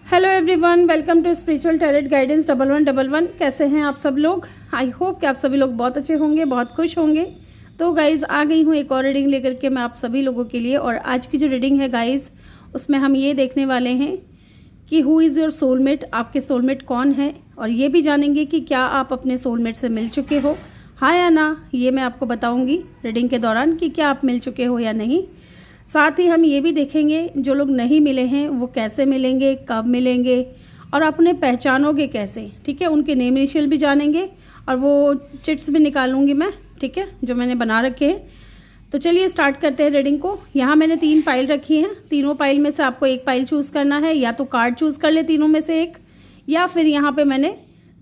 Hello everyone, welcome to spiritual tarot guidance 1111। कैसे हैं आप सब लोग? आई होप कि आप सभी लोग बहुत अच्छे होंगे, बहुत खुश होंगे। तो गाइज़ आ गई हूँ एक और रीडिंग लेकर के मैं आप सभी लोगों के लिए। और आज की जो रीडिंग है गाइज़, उसमें हम ये देखने वाले हैं कि हु इज़ योर सोलमेट, आपके सोलमेट कौन है। और ये भी जानेंगे कि क्या आप अपने सोलमेट से मिल चुके हो, हाँ या ना। ये मैं आपको बताऊँगी रीडिंग के दौरान कि क्या आप मिल चुके हो या नहीं। साथ ही हम ये भी देखेंगे जो लोग नहीं मिले हैं वो कैसे मिलेंगे, कब मिलेंगे और अपने पहचानोगे कैसे। ठीक है, उनके नेम इनिशियल भी जानेंगे और वो चिट्स भी निकालूंगी मैं, ठीक है, जो मैंने बना रखे हैं। तो चलिए स्टार्ट करते हैं रीडिंग को। यहाँ मैंने 3 पाइल रखी हैं। तीनों पाइल में से आपको एक पाइल चूज़ करना है, या तो कार्ड चूज़ कर ले तीनों में से एक, या फिर यहाँ पे मैंने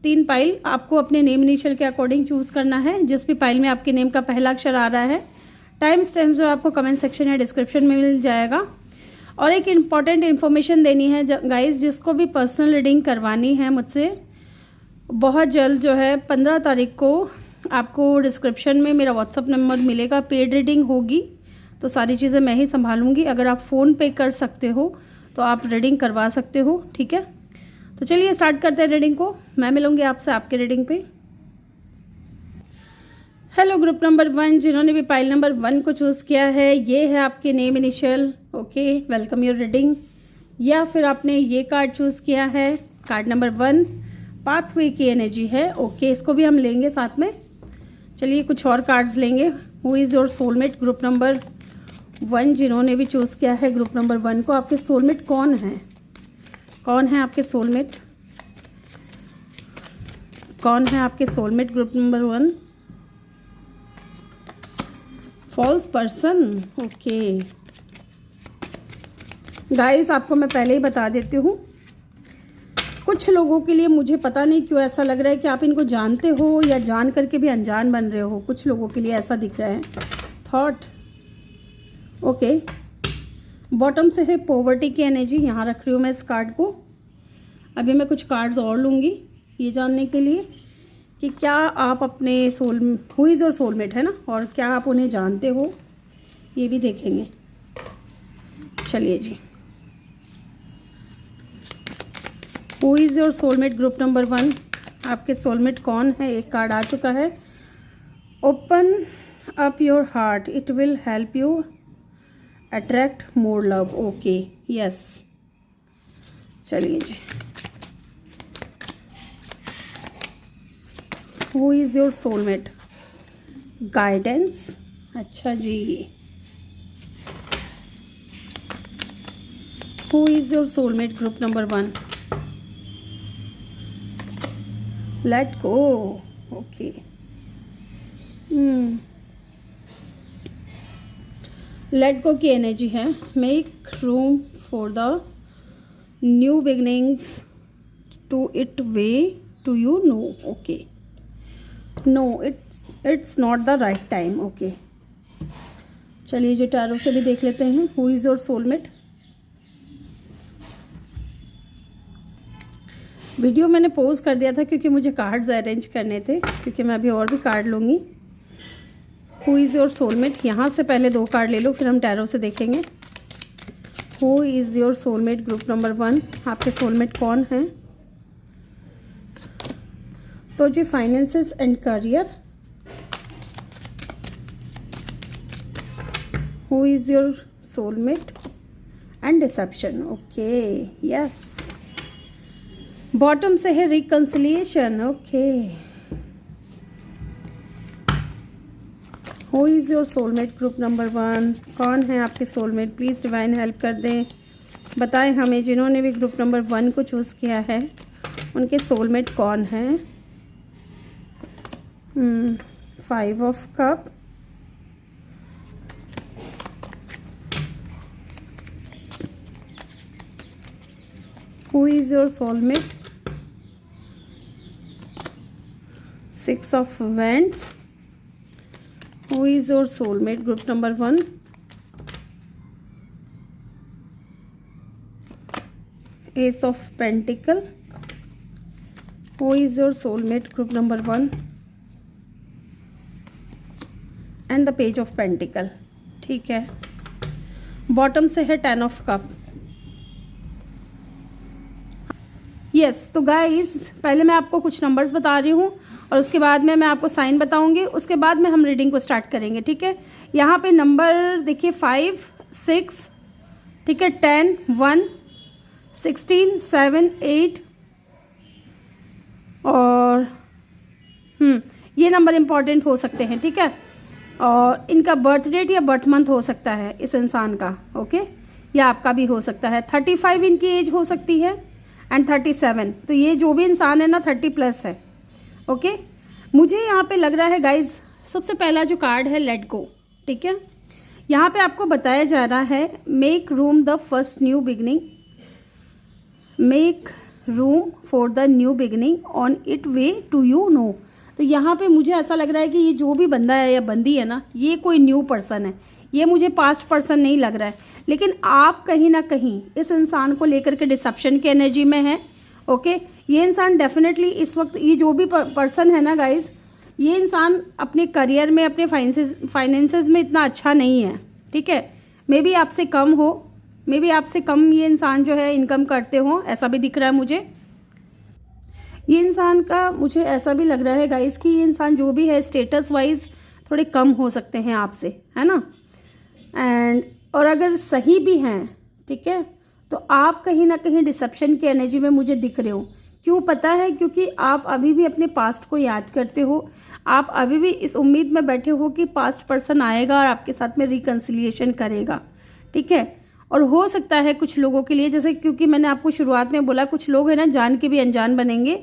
3 पाइल आपको अपने नेम इनिशियल के अकॉर्डिंग चूज़ करना है। जिस भी पाइल में आपके नेम का पहला अक्षर आ रहा है, टाइम स्टैम्प जो आपको कमेंट सेक्शन या डिस्क्रिप्शन में मिल जाएगा। और एक इम्पॉर्टेंट इन्फॉर्मेशन देनी है गाइस, जिसको भी पर्सनल रीडिंग करवानी है मुझसे, बहुत जल्द जो है 15 तारीख को आपको डिस्क्रिप्शन में मेरा व्हाट्सअप नंबर मिलेगा। पेड रीडिंग होगी तो सारी चीज़ें मैं ही संभालूंगी। अगर आप फ़ोन पे कर सकते हो तो आप रीडिंग करवा सकते हो, ठीक है। तो चलिए स्टार्ट करते हैं रीडिंग को। मैं मिलूंगी आपसे आपके रीडिंग पे। हेलो ग्रुप नंबर 1, जिन्होंने भी पाइल नंबर 1 को चूज़ किया है, ये है आपके name initial. Okay, welcome your reading. या फिर आपने ये कार्ड चूज़ किया है, कार्ड नंबर 1 पाथवे की एनर्जी है। ओके, इसको भी हम लेंगे साथ में। चलिए कुछ और कार्ड्स लेंगे। Who is your soulmate, group number 1, जिन्होंने भी चूज़ किया है ग्रुप नंबर 1 को, आपके सोलमेट कौन है? कौन है आपके सोलमेट? कौन है आपके soulmate group number 1? False person. Okay guys, आपको मैं पहले ही बता देती हूँ, कुछ लोगों के लिए मुझे पता नहीं क्यों ऐसा लग रहा है कि आप इनको जानते हो या जान करके भी अनजान बन रहे हो। कुछ लोगों के लिए ऐसा दिख रहा है। थॉट। ओके, बॉटम से है पॉवर्टी की एनर्जी। यहाँ रख रही हूँ मैं इस कार्ड को। अभी मैं कुछ कार्ड्स और लूँगी ये जानने के लिए कि क्या आप अपने हु इज़ योर सोलमेट है ना, और क्या आप उन्हें जानते हो, ये भी देखेंगे। चलिए जी, who is your soulmate group number 1, आपके सोलमेट कौन है? एक कार्ड आ चुका है। Open up your heart, it will help you attract more love. Okay, yes. चलिए जी, who is your soulmate, guidance. अच्छा जी, who is your soulmate group number 1, let go. Okay, let go की एनर्जी है। Make room for the new beginnings to it way to you know. Okay, no it's not the right time. Okay, चलिए जो tarot से भी देख लेते हैं, who is your soulmate. Video मैंने पॉज कर दिया था क्योंकि मुझे कार्ड्स अरेंज करने थे, क्योंकि मैं अभी और भी कार्ड लूँगी। हु इज़ योर सोलमेट, यहाँ से पहले 2 कार्ड ले लो, फिर हम टैरो से देखेंगे। Who is your soulmate group number 1, आपके सोलमेट कौन हैं? तो जी, finances and career. Who is your soulmate and deception. Okay, yes. Bottom से है reconciliation. Okay, who is your soulmate group number 1, कौन है आपके सोलमेट? प्लीज़ डिवाइन हेल्प कर दें, बताएं हमें, जिन्होंने भी ग्रुप नंबर 1 को चूज़ किया है उनके सोलमेट कौन है? 5 of cup, who is your soulmate, 6 of vents, who is your soulmate group number 1, ace of pentacle, who is your soulmate group number 1, and the page of pentacle. ठीक है, bottom से है 10 of cup, yes. तो guys पहले मैं आपको कुछ numbers बता रही हूँ और उसके बाद में मैं आपको साइन बताऊंगी, उसके बाद में हम रीडिंग को स्टार्ट करेंगे, ठीक है। यहाँ पे नंबर देखिए 5, 6, ठीक है, 10, 1, 16, 7, 8 और ये नंबर इम्पॉर्टेंट हो सकते हैं, ठीक है। और इनका बर्थ डेट या बर्थ मंथ हो सकता है इस इंसान का, ओके, या आपका भी हो सकता है। 35 इनकी एज हो सकती है एंड 37, तो ये जो भी इंसान है ना 30+ है, ओके। मुझे यहाँ पे लग रहा है गाइज, सबसे पहला जो कार्ड है लेट गो, ठीक है। यहाँ पे आपको बताया जा रहा है make room the first new beginning, make room for the new beginning on it way to you know. तो यहाँ पे मुझे ऐसा लग रहा है कि ये जो भी बंदा है या बंदी है ना, ये कोई न्यू पर्सन है, ये मुझे पास्ट पर्सन नहीं लग रहा है। लेकिन आप कहीं ना कहीं इस इंसान को लेकर के डिसेप्शन की एनर्जी में है, ओके। ये इंसान डेफिनेटली इस वक्त, ये जो भी पर्सन है ना गाइज, ये इंसान अपने करियर में, अपने फाइनेंसेस में इतना अच्छा नहीं है, ठीक है। मे बी आपसे कम हो, मे बी आपसे कम ये इंसान जो है इनकम करते हो, ऐसा भी दिख रहा है मुझे। ये इंसान का मुझे ऐसा भी लग रहा है गाइस कि ये इंसान जो भी है स्टेटस वाइज थोड़े कम हो सकते हैं आपसे, है ना। एंड और अगर सही भी हैं, ठीक है, तो आप कहीं ना कहीं डिसेप्शन की एनर्जी में मुझे दिख रहे हो। क्यों पता है? क्योंकि आप अभी भी अपने पास्ट को याद करते हो, आप अभी भी इस उम्मीद में बैठे हो कि पास्ट पर्सन आएगा और आपके साथ में रिकन्सिलिएशन करेगा, ठीक है। और हो सकता है कुछ लोगों के लिए, जैसे क्योंकि मैंने आपको शुरुआत में बोला कुछ लोग हैं ना जान के भी अनजान बनेंगे,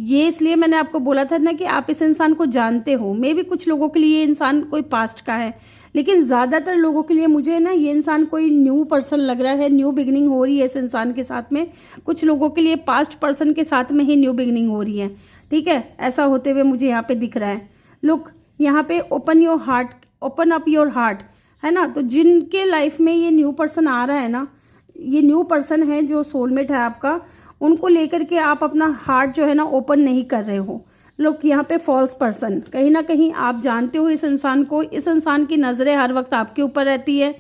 ये इसलिए मैंने आपको बोला था ना कि आप इस इंसान को जानते हो। मे भी कुछ लोगों के लिए ये इंसान कोई पास्ट का है, लेकिन ज़्यादातर लोगों के लिए मुझे ना ये इंसान कोई न्यू पर्सन लग रहा है, न्यू बिगनिंग हो रही है इस इंसान के साथ में। कुछ लोगों के लिए पास्ट पर्सन के साथ में ही न्यू बिगनिंग हो रही है, ठीक है, ऐसा होते हुए मुझे यहाँ पे दिख रहा है। लुक यहाँ पे open your heart, open up your heart, है ना। तो जिनके लाइफ में ये न्यू पर्सन आ रहा है ना, ये न्यू पर्सन है जो सोलमेट है आपका, उनको लेकर के आप अपना हार्ट जो है ना ओपन नहीं कर रहे हो। लोग यहाँ पे फॉल्स पर्सन, कहीं ना कहीं आप जानते हो इस इंसान को, इस इंसान की नज़रें हर वक्त आपके ऊपर रहती है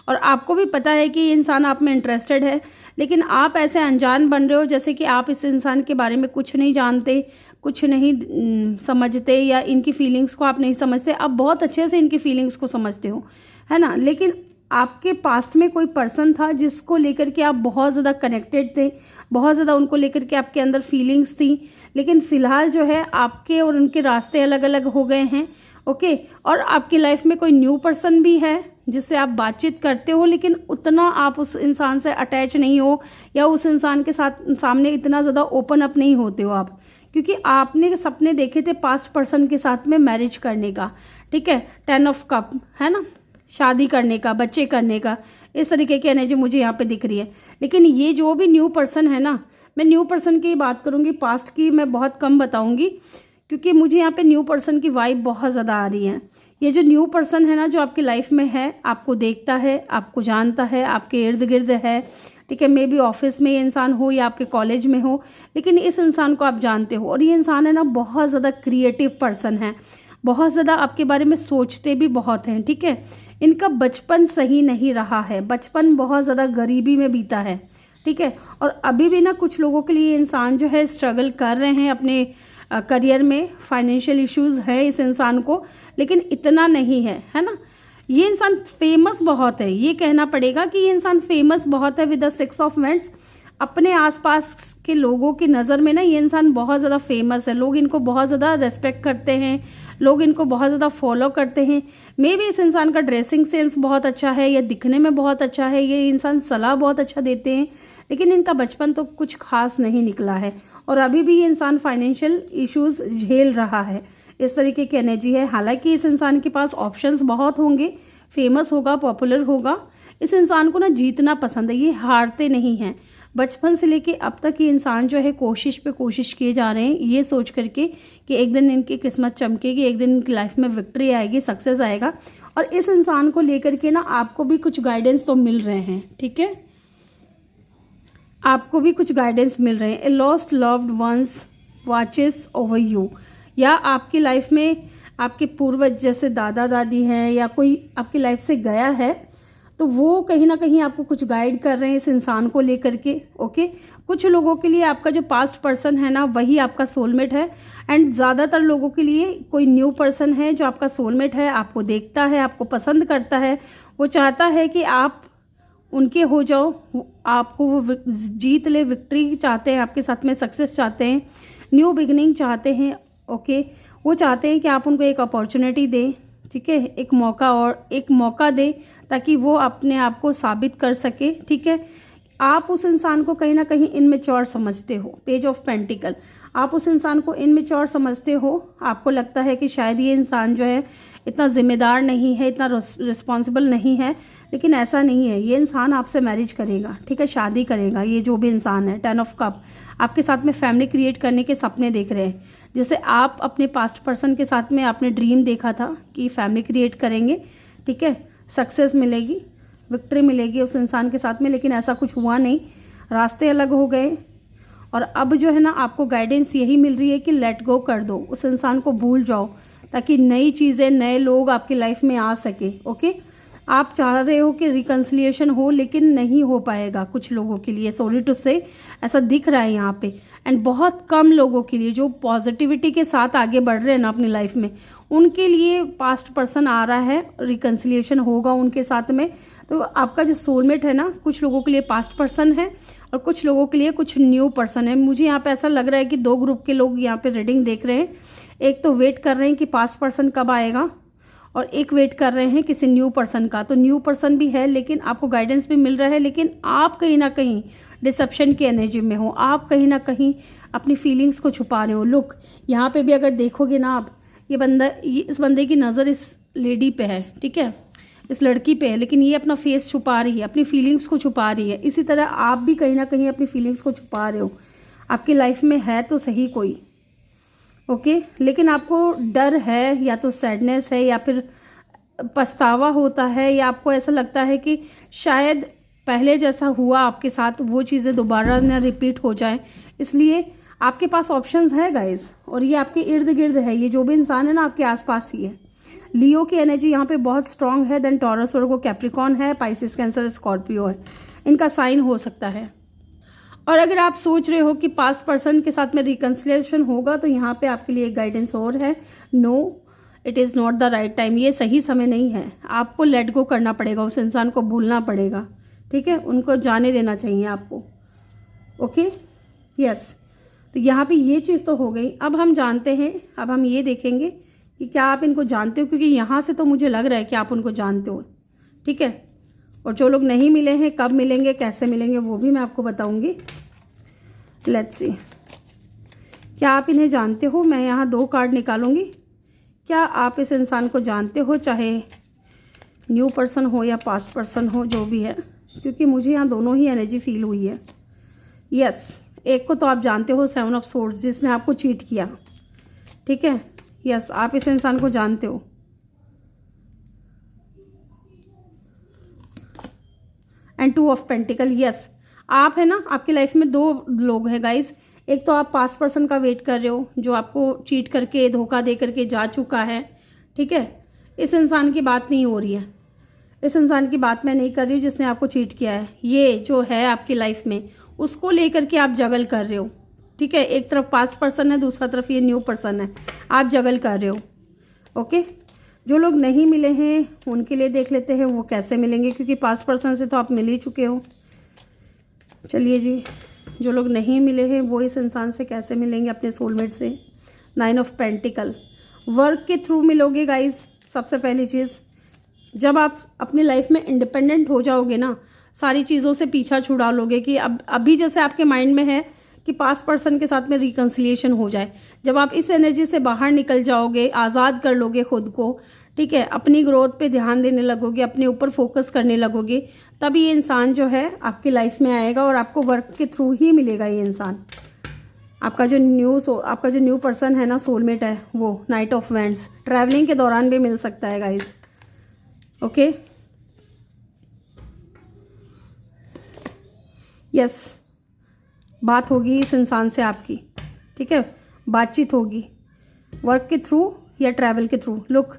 और आपको भी पता है कि ये इंसान आप में इंटरेस्टेड है, लेकिन आप ऐसे अनजान बन रहे हो जैसे कि आप इस इंसान के बारे में कुछ नहीं जानते, कुछ नहीं समझते, या इनकी फीलिंग्स को आप नहीं समझते। आप बहुत अच्छे से इनकी फीलिंग्स को समझते हो, है ना। लेकिन आपके पास्ट में कोई पर्सन था जिसको लेकर के आप बहुत ज़्यादा कनेक्टेड थे, बहुत ज़्यादा उनको लेकर के आपके अंदर फीलिंग्स थी, लेकिन फ़िलहाल जो है आपके और उनके रास्ते अलग अलग हो गए हैं, ओके। और आपकी लाइफ में कोई न्यू पर्सन भी है जिससे आप बातचीत करते हो, लेकिन उतना आप उस इंसान से अटैच नहीं हो, या उस इंसान के साथ सामने इतना ज़्यादा ओपन अप नहीं होते हो आप, क्योंकि आपने सपने देखे थे पास्ट पर्सन के साथ में मैरिज करने का, ठीक है, 10 ऑफ कप, है ना, शादी करने का, बच्चे करने का, इस तरीके की एनर्जी मुझे यहाँ पे दिख रही है। लेकिन ये जो भी न्यू पर्सन है ना, मैं न्यू पर्सन की बात करूँगी, पास्ट की मैं बहुत कम बताऊँगी, क्योंकि मुझे यहाँ पे न्यू पर्सन की वाइब बहुत ज़्यादा आ रही है। ये जो न्यू पर्सन है ना, जो आपकी लाइफ में है, आपको देखता है, आपको जानता है, आपके इर्द गिर्द है, ठीक है। मे बी ऑफिस में ये इंसान हो या आपके कॉलेज में हो, लेकिन इस इंसान को आप जानते हो। और ये इंसान है ना बहुत ज़्यादा क्रिएटिव पर्सन है, बहुत ज़्यादा आपके बारे में सोचते भी बहुत हैं, ठीक है। इनका बचपन सही नहीं रहा है, बचपन बहुत ज़्यादा गरीबी में बीता है, ठीक है। और अभी भी ना कुछ लोगों के लिए इंसान जो है स्ट्रगल कर रहे हैं अपने करियर में, फाइनेंशियल इश्यूज है इस इंसान को, लेकिन इतना नहीं है, है ना। ये इंसान फेमस बहुत है, ये कहना पड़ेगा कि ये इंसान फेमस बहुत है विद द 6 ऑफ वांड्स। अपने आसपास के लोगों की नज़र में ना ये इंसान बहुत ज़्यादा फेमस है, लोग इनको बहुत ज़्यादा रेस्पेक्ट करते हैं, लोग इनको बहुत ज़्यादा फॉलो करते हैं। मे बी इस इंसान का ड्रेसिंग सेंस बहुत अच्छा है, या दिखने में बहुत अच्छा है, ये इंसान सलाह बहुत अच्छा देते हैं, लेकिन इनका बचपन तो कुछ खास नहीं निकला है। और अभी भी ये इंसान फाइनेंशियल इश्यूज झेल रहा है, इस तरीके की एनर्जी है। हालांकि इस इंसान के पास ऑप्शंस बहुत होंगे, फेमस होगा, पॉपुलर होगा। इस इंसान को ना जीतना पसंद है, ये हारते नहीं हैं। बचपन से लेके अब तक ये इंसान जो है कोशिश पे कोशिश किए जा रहे हैं, ये सोच करके कि एक दिन इनकी किस्मत चमकेगी, एक दिन इनकी लाइफ में विक्ट्री आएगी, सक्सेस आएगा। और इस इंसान को लेकर के ना आपको भी कुछ गाइडेंस तो मिल रहे हैं, ठीक है, आपको भी कुछ गाइडेंस मिल रहे हैं। A lost loved ones watches over you, या आपकी लाइफ में आपके पूर्वज जैसे दादा दादी हैं या कोई आपकी लाइफ से गया है, तो वो कहीं ना कहीं आपको कुछ गाइड कर रहे हैं इस इंसान को लेकर के। ओके, कुछ लोगों के लिए आपका जो पास्ट पर्सन है ना वही आपका सोलमेट है, एंड ज़्यादातर लोगों के लिए कोई न्यू पर्सन है जो आपका सोलमेट है, आपको देखता है, आपको पसंद करता है, वो चाहता है कि आप उनके हो जाओ, आपको वो जीत ले, विक्ट्री चाहते हैं आपके साथ में, सक्सेस चाहते हैं, न्यू बिगिनिंग चाहते हैं। ओके, वो चाहते हैं कि आप उनको एक अपॉर्चुनिटी दें, ठीक है, एक मौका दे ताकि वो अपने आप को साबित कर सके। ठीक है, आप उस इंसान को कहीं ना कहीं इनमेच्योर समझते हो, पेज ऑफ पेंटिकल, आप उस इंसान को इनमेच्योर समझते हो। आपको लगता है कि शायद ये इंसान जो है इतना जिम्मेदार नहीं है, इतना रिस्पॉन्सिबल नहीं है, लेकिन ऐसा नहीं है। ये इंसान आपसे मैरिज करेगा, ठीक है, शादी करेगा। ये जो भी इंसान है, 10 ऑफ कप, आपके साथ में फैमिली क्रिएट करने के सपने देख रहे हैं। जैसे आप अपने पास्ट पर्सन के साथ में आपने ड्रीम देखा था कि फैमिली क्रिएट करेंगे, ठीक है, सक्सेस मिलेगी, विक्ट्री मिलेगी उस इंसान के साथ में, लेकिन ऐसा कुछ हुआ नहीं, रास्ते अलग हो गए। और अब जो है ना आपको गाइडेंस यही मिल रही है कि लेट गो कर दो, उस इंसान को भूल जाओ, ताकि नई चीज़ें, नए लोग आपकी लाइफ में आ सके। ओके, आप चाह रहे हो कि रिकन्सिलिएशन हो, लेकिन नहीं हो पाएगा कुछ लोगों के लिए, सॉरी टू से, ऐसा दिख रहा है यहाँ पे। एंड बहुत कम लोगों के लिए जो पॉजिटिविटी के साथ आगे बढ़ रहे हैं ना अपनी लाइफ में, उनके लिए पास्ट पर्सन आ रहा है, रिकन्सिलिएशन होगा उनके साथ में। तो आपका जो सोलमेट है ना, कुछ लोगों के लिए पास्ट पर्सन है और कुछ लोगों के लिए कुछ न्यू पर्सन है। मुझे यहाँ पे ऐसा लग रहा है कि 2 ग्रुप के लोग यहाँ पे रीडिंग देख रहे हैं। एक तो वेट कर रहे हैं कि पास्ट पर्सन कब आएगा, और एक वेट कर रहे हैं किसी न्यू पर्सन का। तो न्यू पर्सन भी है, लेकिन आपको गाइडेंस भी मिल रहा है, लेकिन आप कहीं ना कहीं डिसेप्शन की एनर्जी में हो, आप कहीं ना कहीं अपनी फीलिंग्स को छुपा रहे हो। लुक, यहाँ पे भी अगर देखोगे ना आप, इस बंदे की नज़र इस लेडी पे है, ठीक है, इस लड़की पे है, लेकिन ये अपना फेस छुपा रही है, अपनी फीलिंग्स को छुपा रही है। इसी तरह आप भी कहीं ना कहीं अपनी फीलिंग्स को छुपा रहे हो। आपकी लाइफ में है तो सही कोई, ओके, लेकिन आपको डर है, या तो सैडनेस है, या फिर पछतावा होता है, या आपको ऐसा लगता है कि शायद पहले जैसा हुआ आपके साथ वो चीज़ें दोबारा ना रिपीट हो जाए। इसलिए आपके पास ऑप्शंस है गाइस, और ये आपके इर्द गिर्द है। ये जो भी इंसान है ना आपके आसपास ही है। लियो की एनर्जी यहाँ पे बहुत स्ट्रांग है, देन टॉरस, वर्गो, कैप्रिकॉर्न है, पाइसिस, कैंसर, स्कॉर्पियो है, इनका साइन हो सकता है। और अगर आप सोच रहे हो कि पास्ट पर्सन के साथ में रिकन्सिलिएशन होगा, तो यहाँ पे आपके लिए एक गाइडेंस और है, no, it is not the right time, ये सही समय नहीं है। आपको लेट गो करना पड़ेगा, उस इंसान को भूलना पड़ेगा, ठीक है, उनको जाने देना चाहिए आपको। ओके, यस, तो यहाँ पे ये चीज़ तो हो गई। अब हम जानते हैं, अब हम ये देखेंगे कि क्या आप इनको जानते हो, क्योंकि यहाँ से तो मुझे लग रहा है कि आप उनको जानते हो, ठीक है। और जो लोग नहीं मिले हैं, कब मिलेंगे, कैसे मिलेंगे, वो भी मैं आपको बताऊंगी। लेट्स सी, क्या आप इन्हें जानते हो। मैं यहाँ 2 कार्ड निकालूंगी। क्या आप इस इंसान को जानते हो, चाहे न्यू पर्सन हो या पास्ट पर्सन हो, जो भी है, क्योंकि मुझे यहाँ दोनों ही एनर्जी फील हुई है। यस, एक को तो आप जानते हो, 7 ऑफ सोर्ड्स, जिसने आपको चीट किया, ठीक है। यस, आप इस इंसान को जानते हो। एंड 2 ऑफ पेंटिकल, यस, आप है ना, आपकी लाइफ में 2 लोग हैं गाइस। एक तो आप पास्ट पर्सन का वेट कर रहे हो, जो आपको चीट करके, धोखा दे करके जा चुका है, ठीक है। इस इंसान की बात नहीं हो रही है, इस इंसान की बात मैं नहीं कर रही हूँ जिसने आपको चीट किया है। ये जो है आपकी लाइफ में, उसको लेकर के आप जगल कर रहे हो, ठीक है। एक तरफ पास्ट पर्सन है, दूसरा तरफ ये न्यू पर्सन है, आप जगल कर रहे हो। ओके, जो लोग नहीं मिले हैं उनके लिए देख लेते हैं वो कैसे मिलेंगे, क्योंकि पास्ट पर्सन से तो आप मिल ही चुके हो। चलिए जी, जो लोग नहीं मिले हैं वो इस इंसान से कैसे मिलेंगे, अपने सोलमेट से। 9 ऑफ पेंटिकल, वर्क के थ्रू मिलोगे गाइज। सबसे पहली चीज़, जब आप अपनी लाइफ में इंडिपेंडेंट हो जाओगे ना, सारी चीज़ों से पीछा छुड़ा लोगे कि अब अभी जैसे आपके माइंड में है कि पास्ट पर्सन के साथ में रिकन्सिलिएशन हो जाए, जब आप इस एनर्जी से बाहर निकल जाओगे, आज़ाद कर लोगे खुद को, ठीक है, अपनी ग्रोथ पे ध्यान देने लगोगे, अपने ऊपर फोकस करने लगोगे, तब ये इंसान जो है आपकी लाइफ में आएगा और आपको वर्क के थ्रू ही मिलेगा ये इंसान। आपका जो न्यू पर्सन है ना, सोलमेट है, वो नाइट ऑफ वैंड्स, ट्रैवलिंग के दौरान भी मिल सकता है गाइज। ओके, यस, बात होगी इस इंसान से आपकी, ठीक है, बातचीत होगी वर्क के थ्रू या ट्रैवल के थ्रू। लुक,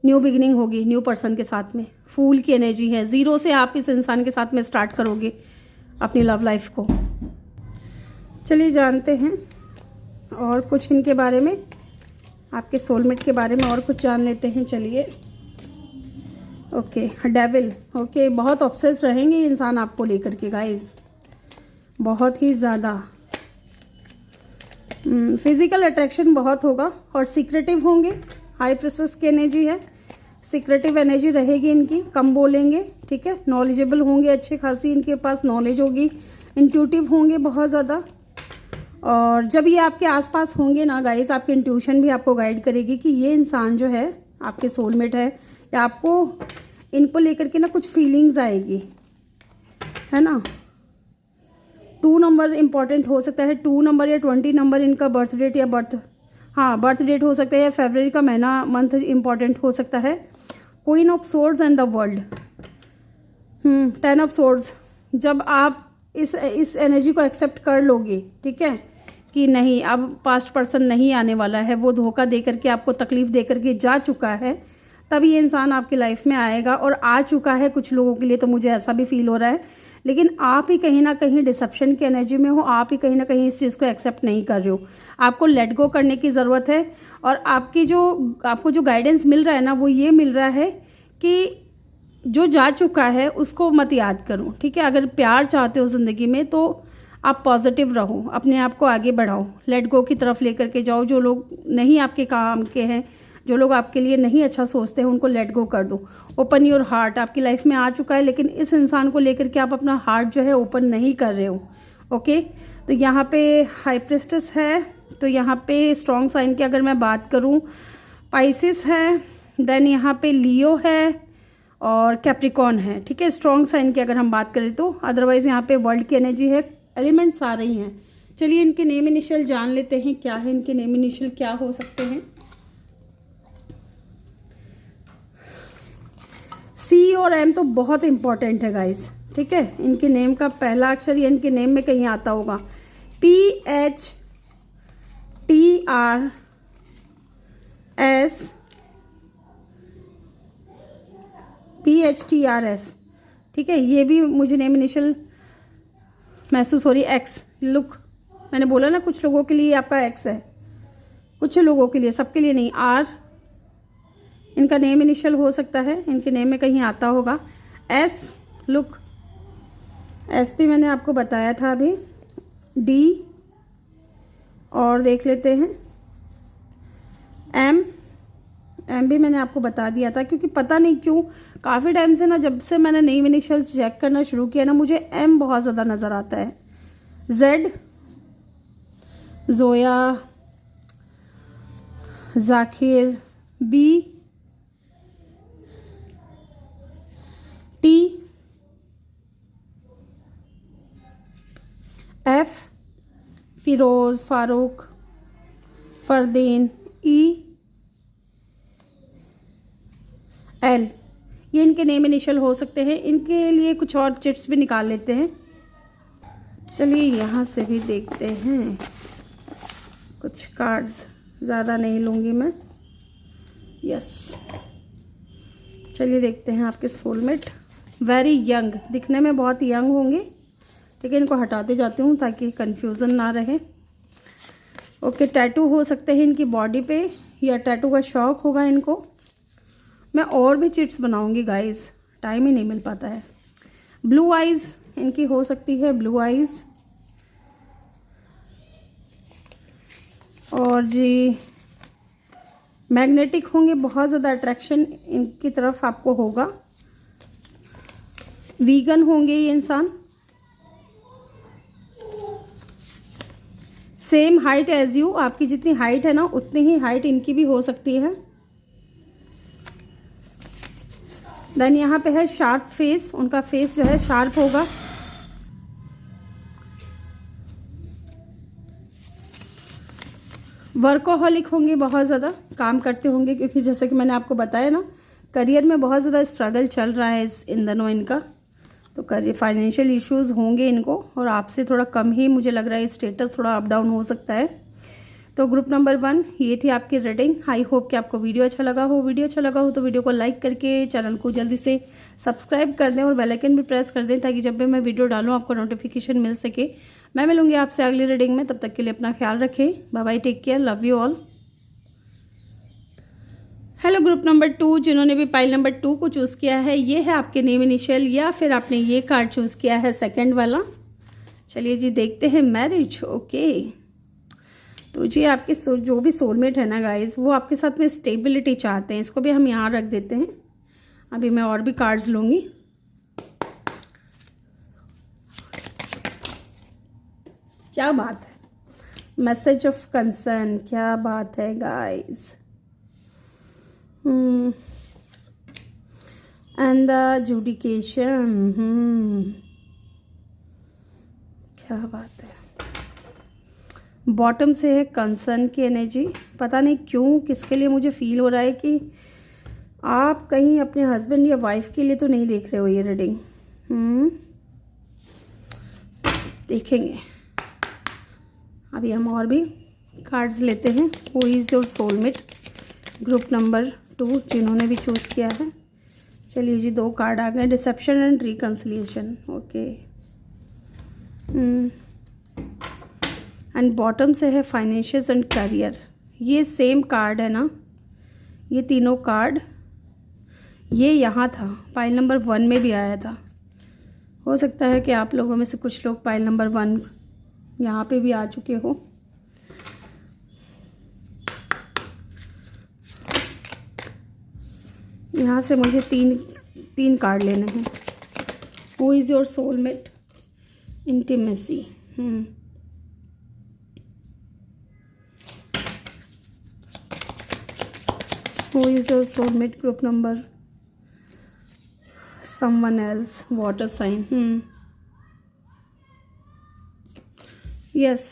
न्यू बिगिनिंग होगी न्यू पर्सन के साथ में, फूल की एनर्जी है, ज़ीरो से आप इस इंसान के साथ में स्टार्ट करोगे अपनी लव लाइफ को। चलिए जानते हैं और कुछ इनके बारे में, आपके सोलमेट के बारे में और कुछ जान लेते हैं। चलिए। Okay, devil. ओके, बहुत ऑब्सेस रहेंगे इंसान आपको लेकर के गाइस, बहुत ही ज़्यादा। फिजिकल अट्रैक्शन बहुत होगा और सीक्रेटिव होंगे। हाई प्रेशर्स की एनर्जी है, सीक्रेटिव एनर्जी रहेगी इनकी, कम बोलेंगे, ठीक है। नॉलेजेबल होंगे, अच्छे खासी इनके पास नॉलेज होगी, इंट्यूटिव होंगे बहुत ज़्यादा। और जब ये आपके आसपास होंगे ना गाइस, आपकी इंट्यूशन भी आपको गाइड करेगी कि ये इंसान जो है आपके सोलमेट है, या आपको इनको लेकर के ना कुछ फीलिंग्स आएगी, है ना। 2 नंबर इम्पॉर्टेंट हो सकता है, 2 नंबर या 20 नंबर इनका बर्थ डेट या बर्थ डेट हो सकता है, या फरवरी का महीना मंथ इम्पॉर्टेंट हो सकता है। Queen of swords and the world, 10 of swords. जब आप इस एनर्जी को एक्सेप्ट कर लोगे, ठीक है, कि नहीं अब पास्ट पर्सन नहीं आने वाला है, वो धोखा दे करके आपको तकलीफ दे करके जा चुका है, तब ये इंसान आपकी लाइफ में आएगा। और आ चुका है कुछ लोगों के लिए, तो मुझे ऐसा भी फील हो रहा है, लेकिन आप ही कहीं ना कहीं डिसेप्शन की एनर्जी में हो, आप ही कहीं ना कहीं इस चीज़ को एक्सेप्ट नहीं कर रहे हो। आपको लेट गो करने की ज़रूरत है। और आपको जो गाइडेंस मिल रहा है ना, वो ये मिल रहा है कि जो जा चुका है उसको मत याद करो, ठीक है। अगर प्यार चाहते हो ज़िंदगी में तो आप पॉजिटिव रहो, अपने आप को आगे बढ़ाओ, लेट गो की तरफ लेकर के जाओ। जो लोग नहीं आपके काम के हैं, जो लोग आपके लिए नहीं अच्छा सोचते हैं, उनको लेट गो कर दो। Open your heart. आपकी लाइफ में आ चुका है, लेकिन इस इंसान को लेकर के आप अपना हार्ट जो है ओपन नहीं कर रहे हो। ओके, तो यहाँ पे हाई प्रिस्टेस है, तो यहाँ पे स्ट्रॉन्ग साइन की अगर मैं बात करूँ, पाइसिस है, देन यहाँ पे लियो है और कैप्रिकॉन है, ठीक है। स्ट्रॉन्ग साइन की अगर हम बात करें तो, अदरवाइज यहाँ पे वर्ल्ड की एनर्जी है, एलिमेंट्स आ रही हैं। चलिए इनके नेम इनिशियल जान लेते हैं, क्या है इनके नेम इनिशियल, क्या हो सकते हैं। सी और एम तो बहुत इंपॉर्टेंट है गाइस, ठीक है। इनके नेम का पहला अक्षर या इनके नेम में कहीं आता होगा, PHTRS, ठीक है। ये भी मुझे नेम इनिशियल महसूस हो रही है। एक्स, लुक, मैंने बोला ना कुछ लोगों के लिए आपका एक्स है, कुछ लोगों के लिए, सबके लिए नहीं। आर इनका नेम इनिशियल हो सकता है, इनके नेम में कहीं आता होगा। एस, लुक, एस भी मैंने आपको बताया था अभी। डी और देख लेते हैं, एम भी मैंने आपको बता दिया था, क्योंकि पता नहीं क्यों काफ़ी टाइम से ना, जब से मैंने नेम इनिशियल चेक करना शुरू किया ना, मुझे एम बहुत ज़्यादा नज़र आता है। Z, Zoya, Zakir. B, T, F, Firoz, Farooq, Fardeen. E, L, ये इनके नेम इनिशियल हो सकते हैं। इनके लिए कुछ और चिट्स भी निकाल लेते हैं। चलिए यहाँ से भी देखते हैं कुछ कार्ड्स, ज़्यादा नहीं लूँगी मैं। यस, चलिए देखते हैं आपके सोलमेट। वेरी यंग, दिखने में बहुत यंग होंगे, ठीक है। इनको हटाते जाती हूँ ताकि कंफ्यूजन ना रहे। ओके, टैटू हो सकते हैं इनकी बॉडी पे, या टैटू का शौक होगा इनको। मैं और भी चिट्स बनाऊंगी गाइस, टाइम ही नहीं मिल पाता है। ब्लू आइज़ इनकी हो सकती है, ब्लू आइज़। और जी मैग्नेटिक होंगे, बहुत ज़्यादा अट्रैक्शन इनकी तरफ आपको होगा। वीगन होंगे ये इंसान। सेम हाइट एज यू, आपकी जितनी हाइट है ना उतनी ही हाइट इनकी भी हो सकती है। देन यहाँ पे है शार्प फेस, उनका फेस जो है शार्प होगा। वर्कोहॉलिक होंगे, बहुत ज़्यादा काम करते होंगे, क्योंकि जैसे कि मैंने आपको बताया ना, करियर में बहुत ज़्यादा स्ट्रगल चल रहा है इन दिनों इनका। तो करियर फाइनेंशियल इश्यूज होंगे इनको, और आपसे थोड़ा कम ही मुझे लग रहा है स्टेटस थोड़ा अप डाउन हो सकता है। तो ग्रुप नंबर 1 ये थी आपकी रीडिंग। आई होप कि आपको वीडियो अच्छा लगा हो। वीडियो अच्छा लगा हो तो वीडियो को लाइक करके चैनल को जल्दी से सब्सक्राइब कर दें और बेल आइकन भी प्रेस कर दें, ताकि जब भी मैं वीडियो डालूं आपको नोटिफिकेशन मिल सके। मैं मिलूंगी आपसे अगली रीडिंग में, तब तक के लिए अपना ख्याल रखें। Bye bye, take care, love you all. Hello group number 2, जिन्होंने भी पाइल नंबर 2 को चूज़ किया है, ये है आपके नेम इनिशियल या फिर आपने ये कार्ड चूज़ किया है सेकंड वाला। चलिए जी देखते हैं मैरिज। ओके, तो जी आपके जो भी सोलमेट है ना गाइज, वो आपके साथ में स्टेबिलिटी चाहते हैं। इसको भी हम यहाँ रख देते हैं। अभी मैं और भी कार्ड्स लूँगी। क्या बात है, मैसेज ऑफ कंसर्न, क्या बात है गाइज। एंड द एजुडिकेशन, क्या बात है। बॉटम से है कंसर्न की एनर्जी। पता नहीं क्यों, किसके लिए मुझे फील हो रहा है कि आप कहीं अपने हस्बैंड या वाइफ के लिए तो नहीं देख रहे हो ये रीडिंग। देखेंगे। अभी हम और भी कार्ड्स लेते हैं। Who is your soulmate, group number 2, जिन्होंने भी चूज़ किया है। चलिए जी 2 कार्ड आ गए, dissipation and reconciliation. Okay, and bottom से है फाइनेंशियल्स एंड करियर। ये सेम कार्ड है ना, ये तीनों कार्ड ये यहाँ था, पाइल नंबर 1 में भी आया था। हो सकता है कि आप लोगों में से कुछ लोग पाइल नंबर 1 यहाँ पे भी आ चुके हो। यहाँ से मुझे तीन कार्ड लेने हैं। Who is your soulmate, intimacy. Who is your soulmate, group number? Someone else, water sign. Yes,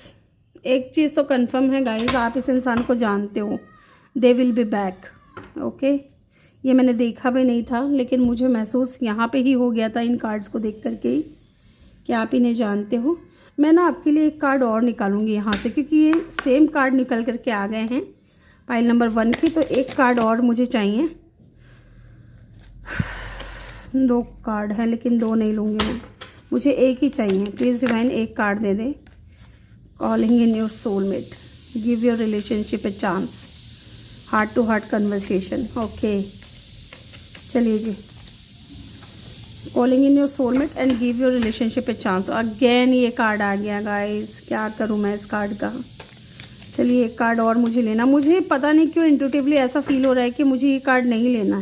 एक चीज़ तो कंफर्म है गाइज, आप इस इंसान को जानते हो। दे विल बी बैक। ओके, ये मैंने देखा भी नहीं था, लेकिन मुझे महसूस यहाँ पे ही हो गया था इन कार्ड्स को देख करके ही कि आप इन्हें जानते हो। मैं ना आपके लिए एक कार्ड और निकालूंगी यहाँ से, क्योंकि ये सेम कार्ड निकल करके आ गए हैं पाइल नंबर 1 की, तो एक कार्ड और मुझे चाहिए। 2 कार्ड हैं, लेकिन 2 नहीं लूँगी मैं, मुझे एक ही चाहिए। प्लीज़ डिवाइन एक कार्ड दे दे। Calling in your soulmate, give your relationship a chance, heart to heart conversation. Okay, चलिए जी, calling in your soulmate and give your relationship a chance. Again ये कार्ड आ गया गाइस, क्या करूँ मैं इस कार्ड का। चलिए एक कार्ड और मुझे लेना। मुझे पता नहीं क्यों इंट्यूटिवली ऐसा फील हो रहा है कि मुझे ये कार्ड नहीं लेना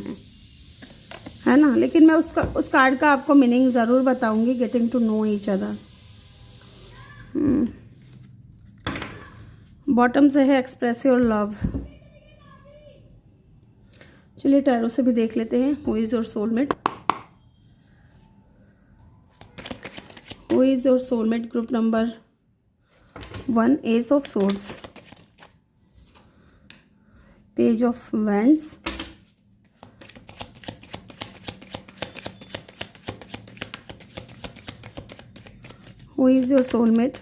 है ना, लेकिन मैं उस कार्ड का आपको मीनिंग ज़रूर बताऊंगी। Getting to know each other. Bottom से है एक्सप्रेस योर लव। चलिए टैरो से भी देख लेते हैं। Who is your soulmate, who is your soulmate, group number 1, ace of swords, page of wands, who is your soulmate,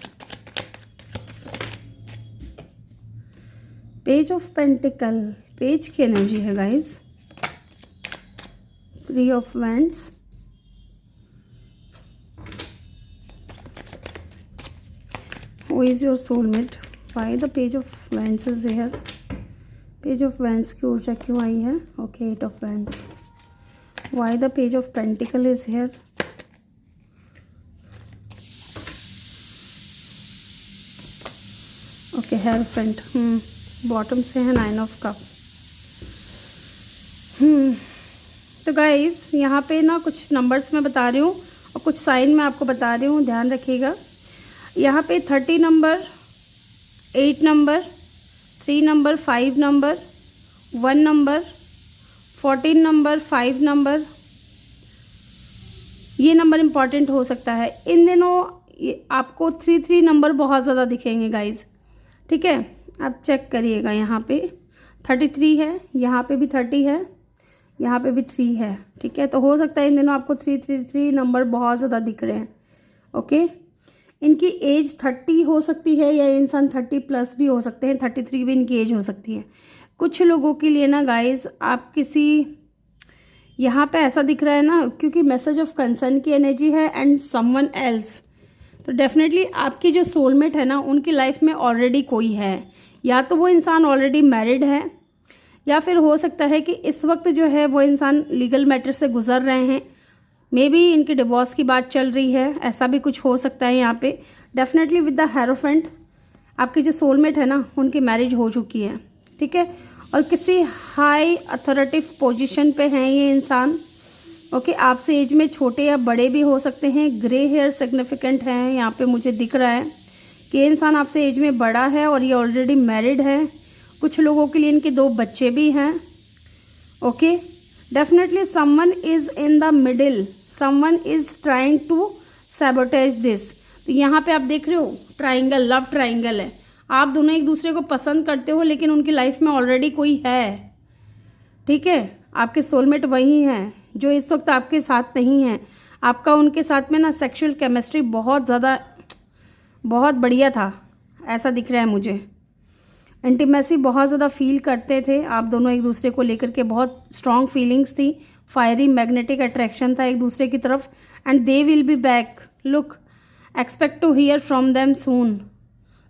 page of pentacle, page की energy है guys, 3 of wands, who is your soulmate, why the page of wands is here. Page of wands की ऊर्जा क्यों आई है। Okay, 8 of wands, why the page of pentacles is here. Okay, hierophant. Bottom से है 9 of cup. तो guys यहाँ पे ना कुछ नंबर्स मैं बता रही हूँ और कुछ साइन मैं आपको बता रही हूँ, ध्यान रखिएगा। यहाँ पे 30 number, 8 number, 3 number, 5 number, 1 number, 14 number, 5 number, ये नंबर इम्पॉर्टेंट हो सकता है। इन दिनों आपको 3 नंबर बहुत ज़्यादा दिखेंगे गाइज, ठीक है। आप चेक करिएगा, यहाँ पे 33 है, यहाँ पे भी 30 है, यहाँ पे भी 3 है, ठीक है। तो हो सकता है इन दिनों आपको 3 नंबर बहुत ज़्यादा दिख रहे हैं। ओके, इनकी एज 30 हो सकती है या इंसान 30+ भी हो सकते हैं, 33 भी इनकी एज हो सकती है। कुछ लोगों के लिए ना गाइस, आप किसी यहाँ पे ऐसा दिख रहा है ना, क्योंकि मैसेज ऑफ कंसर्न की एनर्जी है एंड समवन एल्स, तो डेफिनेटली आपकी जो सोलमेट है ना, उनकी लाइफ में ऑलरेडी कोई है। या तो वो इंसान ऑलरेडी मैरिड है, या फिर हो सकता है कि इस वक्त जो है वो इंसान लीगल मैटर से गुजर रहे हैं। मे बी इनकी डिवोर्स की बात चल रही है, ऐसा भी कुछ हो सकता है यहाँ पे। डेफिनेटली विद द हेरोफेंट आपकी जो सोलमेट है ना, उनकी मैरिज हो चुकी है, ठीक है। और किसी हाई अथॉरिटिव पोजीशन पे हैं ये इंसान, ओके। आपसे एज में छोटे या बड़े भी हो सकते हैं। ग्रे हेयर सिग्निफिकेंट है यहाँ पे, मुझे दिख रहा है कि ये इंसान आपसे एज में बड़ा है और ये ऑलरेडी मैरिड है। कुछ लोगों के लिए इनके 2 बच्चे भी हैं, okay. Definitely someone is in the middle, someone is trying to sabotage this. तो यहाँ पे आप देख रहे हो ट्राइंगल, लव ट्राइंगल है। आप दोनों एक दूसरे को पसंद करते हो, लेकिन उनकी लाइफ में ऑलरेडी कोई है, ठीक है। आपके सोलमेट वही हैं जो इस वक्त आपके साथ नहीं है। आपका उनके साथ में ना सेक्सुअल केमिस्ट्री बहुत ज़्यादा, बहुत बढ़िया था, ऐसा दिख रहा है मुझे। इंटीमेसी बहुत ज़्यादा फील करते थे आप दोनों एक दूसरे को लेकर के, बहुत स्ट्रॉन्ग फीलिंग्स थी, फायरी मैग्नेटिक अट्रैक्शन था एक दूसरे की तरफ। And they will be back, look, expect to hear from them soon.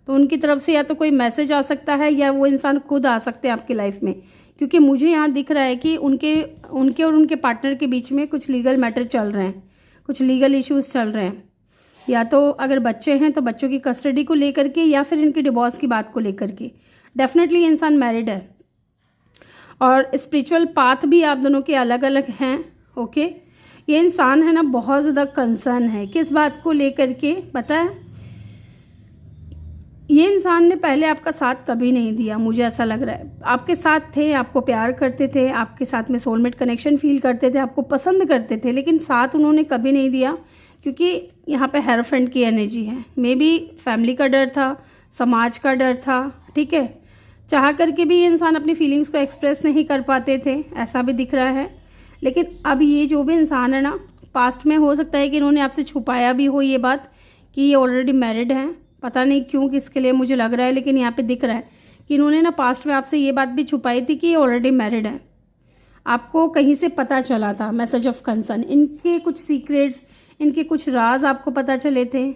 तो उनकी तरफ से या तो कोई मैसेज आ सकता है या वो इंसान खुद आ सकते हैं आपकी लाइफ में, क्योंकि मुझे यहाँ दिख रहा है कि उनके और उनके पार्टनर के बीच में कुछ लीगल मैटर चल रहे हैं, कुछ लीगल इश्यूज चल रहे हैं। या तो अगर बच्चे हैं तो बच्चों की कस्टडी को लेकर के, या फिर इनकी डिवोर्स की बात को लेकर के। डेफिनेटली इंसान मैरिड है और स्पिरिचुअल पाथ भी आप दोनों के अलग अलग हैं, ओके। ये इंसान है ना बहुत ज़्यादा कंसर्न है किस बात को लेकर के, पता है? ये इंसान ने पहले आपका साथ कभी नहीं दिया, मुझे ऐसा लग रहा है। आपके साथ थे, आपको प्यार करते थे, आपके साथ में सोलमेट कनेक्शन फील करते थे, आपको पसंद करते थे, लेकिन साथ उन्होंने कभी नहीं दिया, क्योंकि यहाँ पे हेरोफेंट की एनर्जी है। मे बी फैमिली का डर था, समाज का डर था, ठीक है। चाह करके भी ये इंसान अपनी फीलिंग्स को एक्सप्रेस नहीं कर पाते थे, ऐसा भी दिख रहा है। लेकिन अब ये जो भी इंसान है ना, पास्ट में हो सकता है कि इन्होंने आपसे छुपाया भी हो ये बात कि ये ऑलरेडी मैरिड हैं। पता नहीं क्यों, किसके लिए मुझे लग रहा है, लेकिन यहाँ पे दिख रहा है कि इन्होंने ना पास्ट में आपसे ये बात भी छुपाई थी कि ये ऑलरेडी मैरिड है। आपको कहीं से पता चला था, मैसेज ऑफ कंसर्न, इनके कुछ सीक्रेट्स, इनके कुछ राज आपको पता चले थे,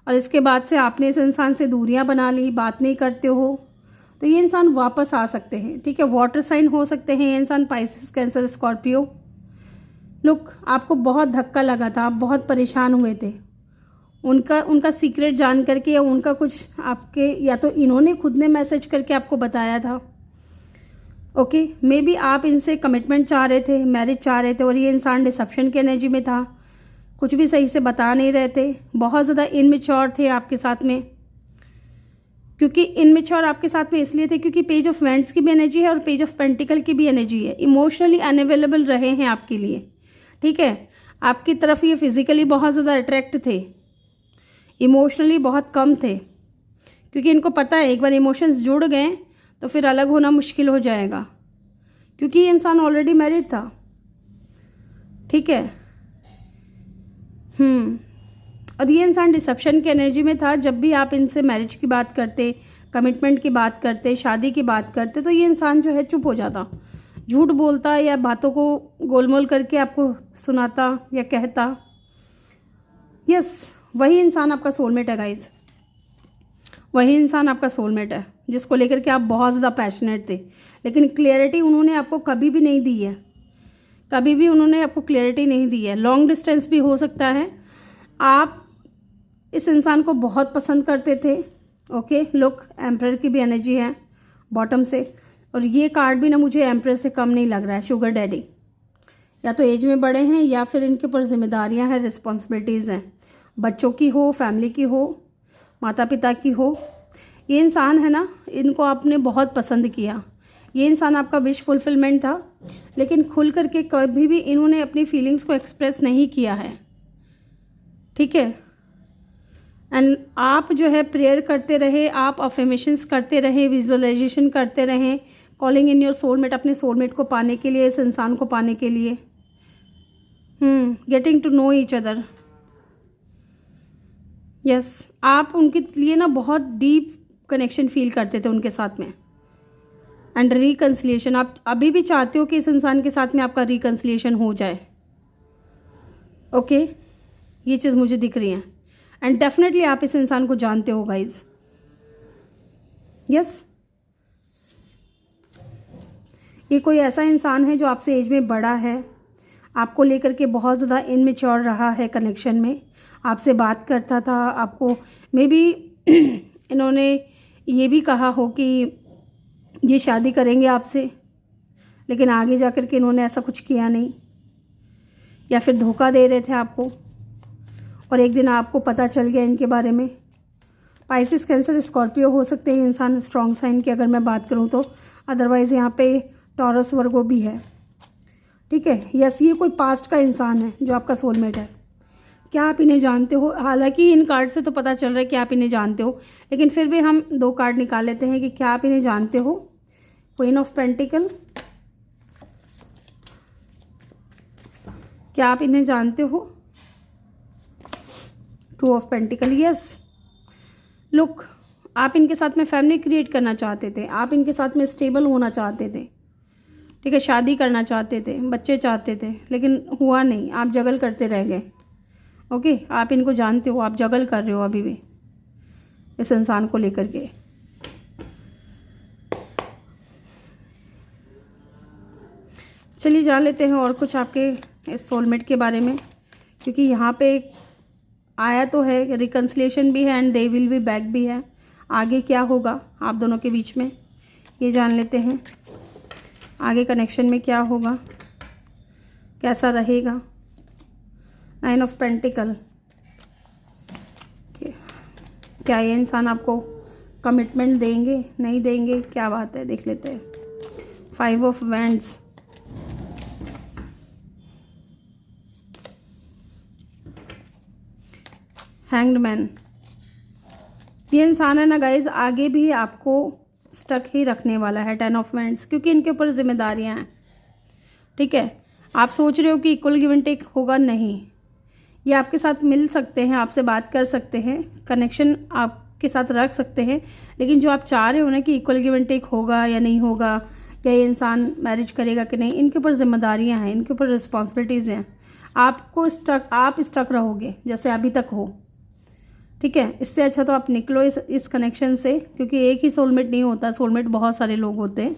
और इसके बाद से आपने इस इंसान से दूरियां बना ली, बात नहीं करते हो। तो ये इंसान वापस आ सकते हैं, ठीक है। वाटर साइन हो सकते हैं ये इंसान, पाइसेस, कैंसर, स्कॉर्पियो। लुक, आपको बहुत धक्का लगा था, आप बहुत परेशान हुए थे उनका सीक्रेट जान करके, या उनका कुछ आपके, या तो इन्होंने खुद ने मैसेज करके आपको बताया था, ओके। मे बी आप इनसे कमिटमेंट चाह रहे थे, मैरिज चाह रहे थे, और ये इंसान डिसेप्शन की एनर्जी में था, कुछ भी सही से बता नहीं रहे थे, बहुत ज़्यादा इनमेच्योर थे आपके साथ में। क्योंकि इनमेच्योर आपके साथ में इसलिए थे क्योंकि पेज ऑफ वैंड्स की भी एनर्जी है और पेज ऑफ पेंटिकल की भी एनर्जी है। इमोशनली अनअवेलेबल रहे हैं आपके लिए, ठीक है। आपकी तरफ ये फिजिकली बहुत ज़्यादा अट्रैक्ट थे, इमोशनली बहुत कम थे, क्योंकि इनको पता है एक बार इमोशंस जुड़ गए तो फिर अलग होना मुश्किल हो जाएगा, क्योंकि ये इंसान ऑलरेडी मैरिड था, ठीक है। और ये इंसान डिसेप्शन की एनर्जी में था। जब भी आप इनसे मैरिज की बात करते, कमिटमेंट की बात करते, शादी की बात करते, तो ये इंसान जो है चुप हो जाता, झूठ बोलता या बातों को गोलमोल करके आपको सुनाता या कहता। यस, वही इंसान आपका सोलमेट है गाइज, वही इंसान आपका सोलमेट है जिसको लेकर के आप बहुत ज़्यादा पैशनेट थे, लेकिन क्लियरिटी उन्होंने आपको कभी भी नहीं दी है, कभी भी उन्होंने आपको क्लियरिटी नहीं दी है। लॉन्ग डिस्टेंस भी हो सकता है। आप इस इंसान को बहुत पसंद करते थे, ओके। लुक, एम्परर की भी एनर्जी है बॉटम से, और ये कार्ड भी ना मुझे एम्परर से कम नहीं लग रहा है। शुगर डैडी या तो एज में बड़े हैं, या फिर इनके ऊपर जिम्मेदारियां हैं, रिस्पॉन्सिबिलिटीज़ हैं, बच्चों की हो, फैमिली की हो, माता पिता की हो। ये इंसान है ना, इनको आपने बहुत पसंद किया, ये इंसान आपका विश फुलफिलमेंट था, लेकिन खुल करके कभी भी इन्होंने अपनी फीलिंग्स को एक्सप्रेस नहीं किया है, ठीक है। एंड आप जो है प्रेयर करते रहे, आप अफर्मेशंस करते रहे, विजुअलाइजेशन करते रहे, कॉलिंग इन योर सोलमेट, अपने सोलमेट को पाने के लिए, इस इंसान को पाने के लिए। Getting to know each other. Yes, आप उनके लिए ना बहुत डीप कनेक्शन फील करते थे उनके साथ में। एंड रिकन्सिलिएशन, आप अभी भी चाहते हो कि इस इंसान के साथ में आपका रिकन्सिलिएशन हो जाए। ओके, ये चीज़ मुझे दिख रही है। एंड डेफिनेटली आप इस इंसान को जानते हो गाइज। यस, ये कोई ऐसा इंसान है जो आपसे एज में बड़ा है, आपको लेकर के बहुत ज़्यादा इनमेच्योर रहा है कनेक्शन में, आपसे बात करता था, आपको मे बी इन्होंने ये भी कहा हो कि ये शादी करेंगे आपसे, लेकिन आगे जा कर के इन्होंने ऐसा कुछ किया नहीं, या फिर धोखा दे रहे थे आपको और एक दिन आपको पता चल गया इनके बारे में। पाइसिस, कैंसर, स्कॉर्पियो हो सकते हैं इंसान स्ट्रॉन्ग साइन की अगर मैं बात करूं तो। अदरवाइज़ यहाँ पे टॉरस, वर्गो भी है। ठीक है, यस, ये कोई पास्ट का इंसान है जो आपका सोलमेट है। क्या आप इन्हें जानते हो? हालांकि इन कार्ड से तो पता चल रहा है कि आप इन्हें जानते हो, लेकिन फिर भी हम 2 कार्ड निकाल लेते हैं कि क्या आप इन्हें जानते हो। क्वीन ऑफ पेंटिकल, क्या आप इन्हें जानते हो? 2 ऑफ पेंटिकल, यस। लुक, आप इनके साथ में फैमिली क्रिएट करना चाहते थे, आप इनके साथ में स्टेबल होना चाहते थे। ठीक है, शादी करना चाहते थे, बच्चे चाहते थे, लेकिन हुआ नहीं, आप जगल करते रह गए। ओके, आप इनको जानते हो, आप जगल कर रहे हो अभी भी इस इंसान को लेकर के। चलिए जान लेते हैं और कुछ आपके इस सोलमेट के बारे में, क्योंकि यहाँ पे आया तो है, रिकन्सिलिएशन भी है and they will be back भी है। आगे क्या होगा आप दोनों के बीच में, ये जान लेते हैं। आगे कनेक्शन में क्या होगा, कैसा रहेगा। 9 ऑफ पेंटिकल, क्या ये इंसान आपको कमिटमेंट देंगे, नहीं देंगे, क्या बात है, देख लेते हैं। 5 ऑफ वैंड्स, हैंग्ड मैन। ये इंसान है ना गाइज, आगे भी आपको स्टक ही रखने वाला है। 10 ऑफ वैंड्स, क्योंकि इनके ऊपर जिम्मेदारियां हैं। ठीक है, आप सोच रहे हो कि इक्वल गिव एंड टेक होगा, नहीं। ये आपके साथ मिल सकते हैं, आपसे बात कर सकते हैं, कनेक्शन आपके साथ रख सकते हैं, लेकिन जो आप चाह रहे हो ना कि इक्वल गिव एंड टेक होगा या नहीं होगा, या ये इंसान मैरिज करेगा कि नहीं, इनके ऊपर जिम्मेदारियां हैं, इनके ऊपर रिस्पॉन्सिबिलिटीज़ हैं। आप स्टक रहोगे जैसे अभी तक हो। ठीक है, इससे अच्छा तो आप निकलो इस कनेक्शन से, क्योंकि एक ही सोलमेट नहीं होता, सोलमेट बहुत सारे लोग होते हैं।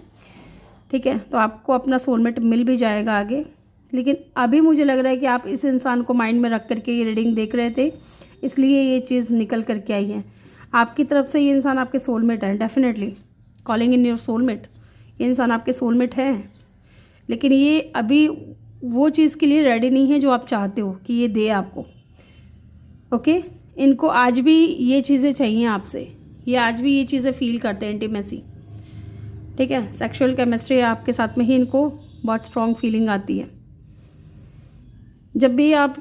ठीक है, तो आपको अपना सोलमेट मिल भी जाएगा आगे, लेकिन अभी मुझे लग रहा है कि आप इस इंसान को माइंड में रख करके ये रीडिंग देख रहे थे, इसलिए ये चीज़ निकल करके आई है। आपकी तरफ से ये इंसान आपके सोलमेट है, definitely calling in your soulmate. ये इंसान आपके सोलमेट है, लेकिन ये अभी वो चीज़ के लिए रेडी नहीं है जो आप चाहते हो कि ये दे आपको। ओके, इनको आज भी ये चीज़ें चाहिए आपसे, ये आज भी ये चीज़ें फील करते हैं, इंटीमेसी। ठीक है, सेक्सुअल केमिस्ट्री आपके साथ में ही इनको बहुत स्ट्रॉन्ग फीलिंग आती है। जब भी आप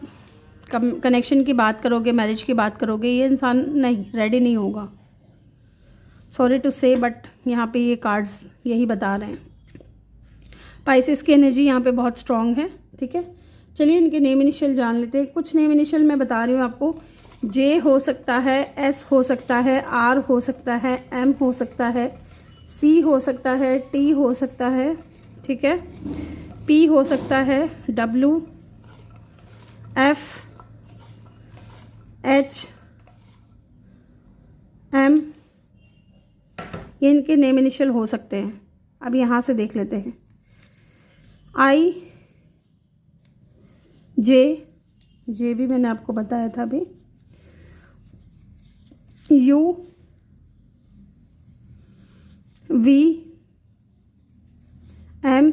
कनेक्शन की बात करोगे, मैरिज की बात करोगे, ये इंसान नहीं, रेडी नहीं होगा। सॉरी टू से, बट यहाँ पे ये कार्ड्स यही बता रहे हैं। पाइसिस की एनर्जी यहाँ पे बहुत स्ट्रॉन्ग है। ठीक है, चलिए इनके नेम इनिशियल जान लेते हैं। कुछ नेम इनिशियल मैं बता रही हूँ आपको। जे हो सकता है, एस हो सकता है, आर हो सकता है, एम हो सकता है, सी हो सकता है, टी हो सकता है, ठीक है, पी हो सकता है, डब्ल्यू, एफ, एच, एम, ये इनके नेम इनिशियल हो सकते हैं। अब यहाँ से देख लेते हैं। आई, जे भी मैंने आपको बताया था अभी, you, we, M,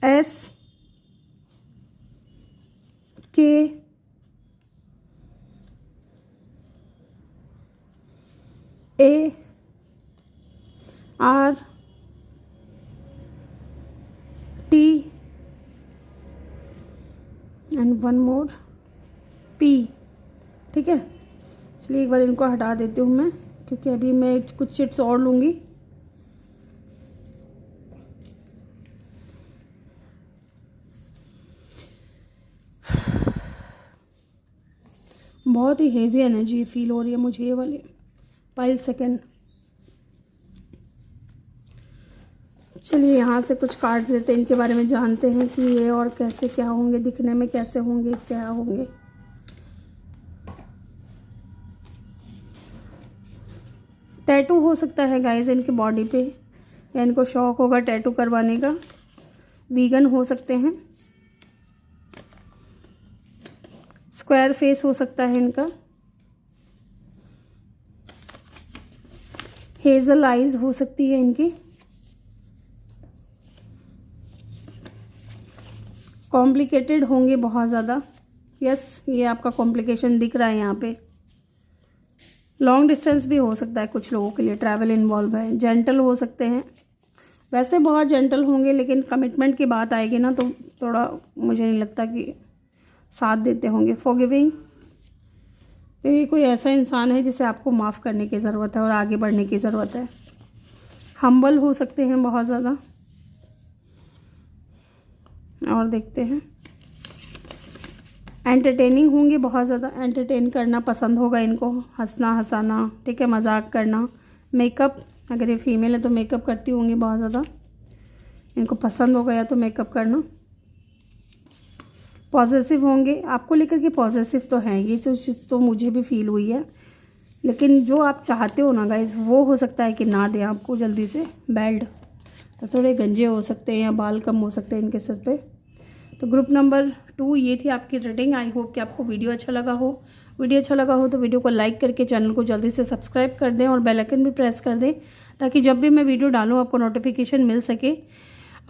S, K, A, R, T and one more, P. ठीक है, चलिए एक बार इनको हटा देती हूँ मैं, क्योंकि अभी मैं कुछ चिट्स और लूँगी। बहुत ही हेवी एनर्जी फील हो रही है मुझे ये वाली पाइल सेकंड। चलिए यहाँ से कुछ कार्ड लेते हैं, इनके बारे में जानते हैं कि ये और कैसे क्या होंगे, दिखने में कैसे होंगे, क्या होंगे। टैटू हो सकता है गाइस इनके बॉडी पे, या इनको शौक होगा टैटू करवाने का। वीगन हो सकते हैं। स्क्वायर फेस हो सकता है इनका। हेजल आइज हो सकती है इनकी। कॉम्प्लिकेटेड होंगे बहुत ज़्यादा। यस, ये आपका कॉम्प्लिकेशन दिख रहा है यहाँ पे। लॉन्ग डिस्टेंस भी हो सकता है कुछ लोगों के लिए, ट्रैवल इन्वॉल्व है। जेंटल हो सकते हैं, वैसे बहुत जेंटल होंगे, लेकिन कमिटमेंट की बात आएगी ना तो थोड़ा मुझे नहीं लगता कि साथ देते होंगे। फॉरगिविंग, तो ये कोई ऐसा इंसान है जिसे आपको माफ़ करने की ज़रूरत है और आगे बढ़ने की ज़रूरत है। हम्बल हो सकते हैं बहुत ज़्यादा। और देखते हैं, एंटरटेनिंग होंगे बहुत ज़्यादा। एंटरटेन करना पसंद होगा इनको, हंसना हंसाना, ठीक है, मजाक करना। मेकअप, अगर ये फीमेल है तो मेकअप करती होंगी बहुत ज़्यादा, इनको पसंद होगा या तो मेकअप करना। पॉजेसिव होंगे, आपको लेकर के पॉजेसिव तो हैं, ये चीज़ तो मुझे भी फील हुई है। लेकिन जो आप चाहते हो ना गाइस, वो हो सकता है कि ना दें आपको जल्दी से। बेल्ट, तो थोड़े गंजे हो सकते हैं या बाल कम हो सकते हैं इनके सर पे। तो ग्रुप नंबर 2 ये थी आपकी रीडिंग। आई होप कि आपको वीडियो अच्छा लगा हो। वीडियो अच्छा लगा हो तो वीडियो को लाइक करके चैनल को जल्दी से सब्सक्राइब कर दें और बेल आइकन भी प्रेस कर दें, ताकि जब भी मैं वीडियो डालूँ आपको नोटिफिकेशन मिल सके।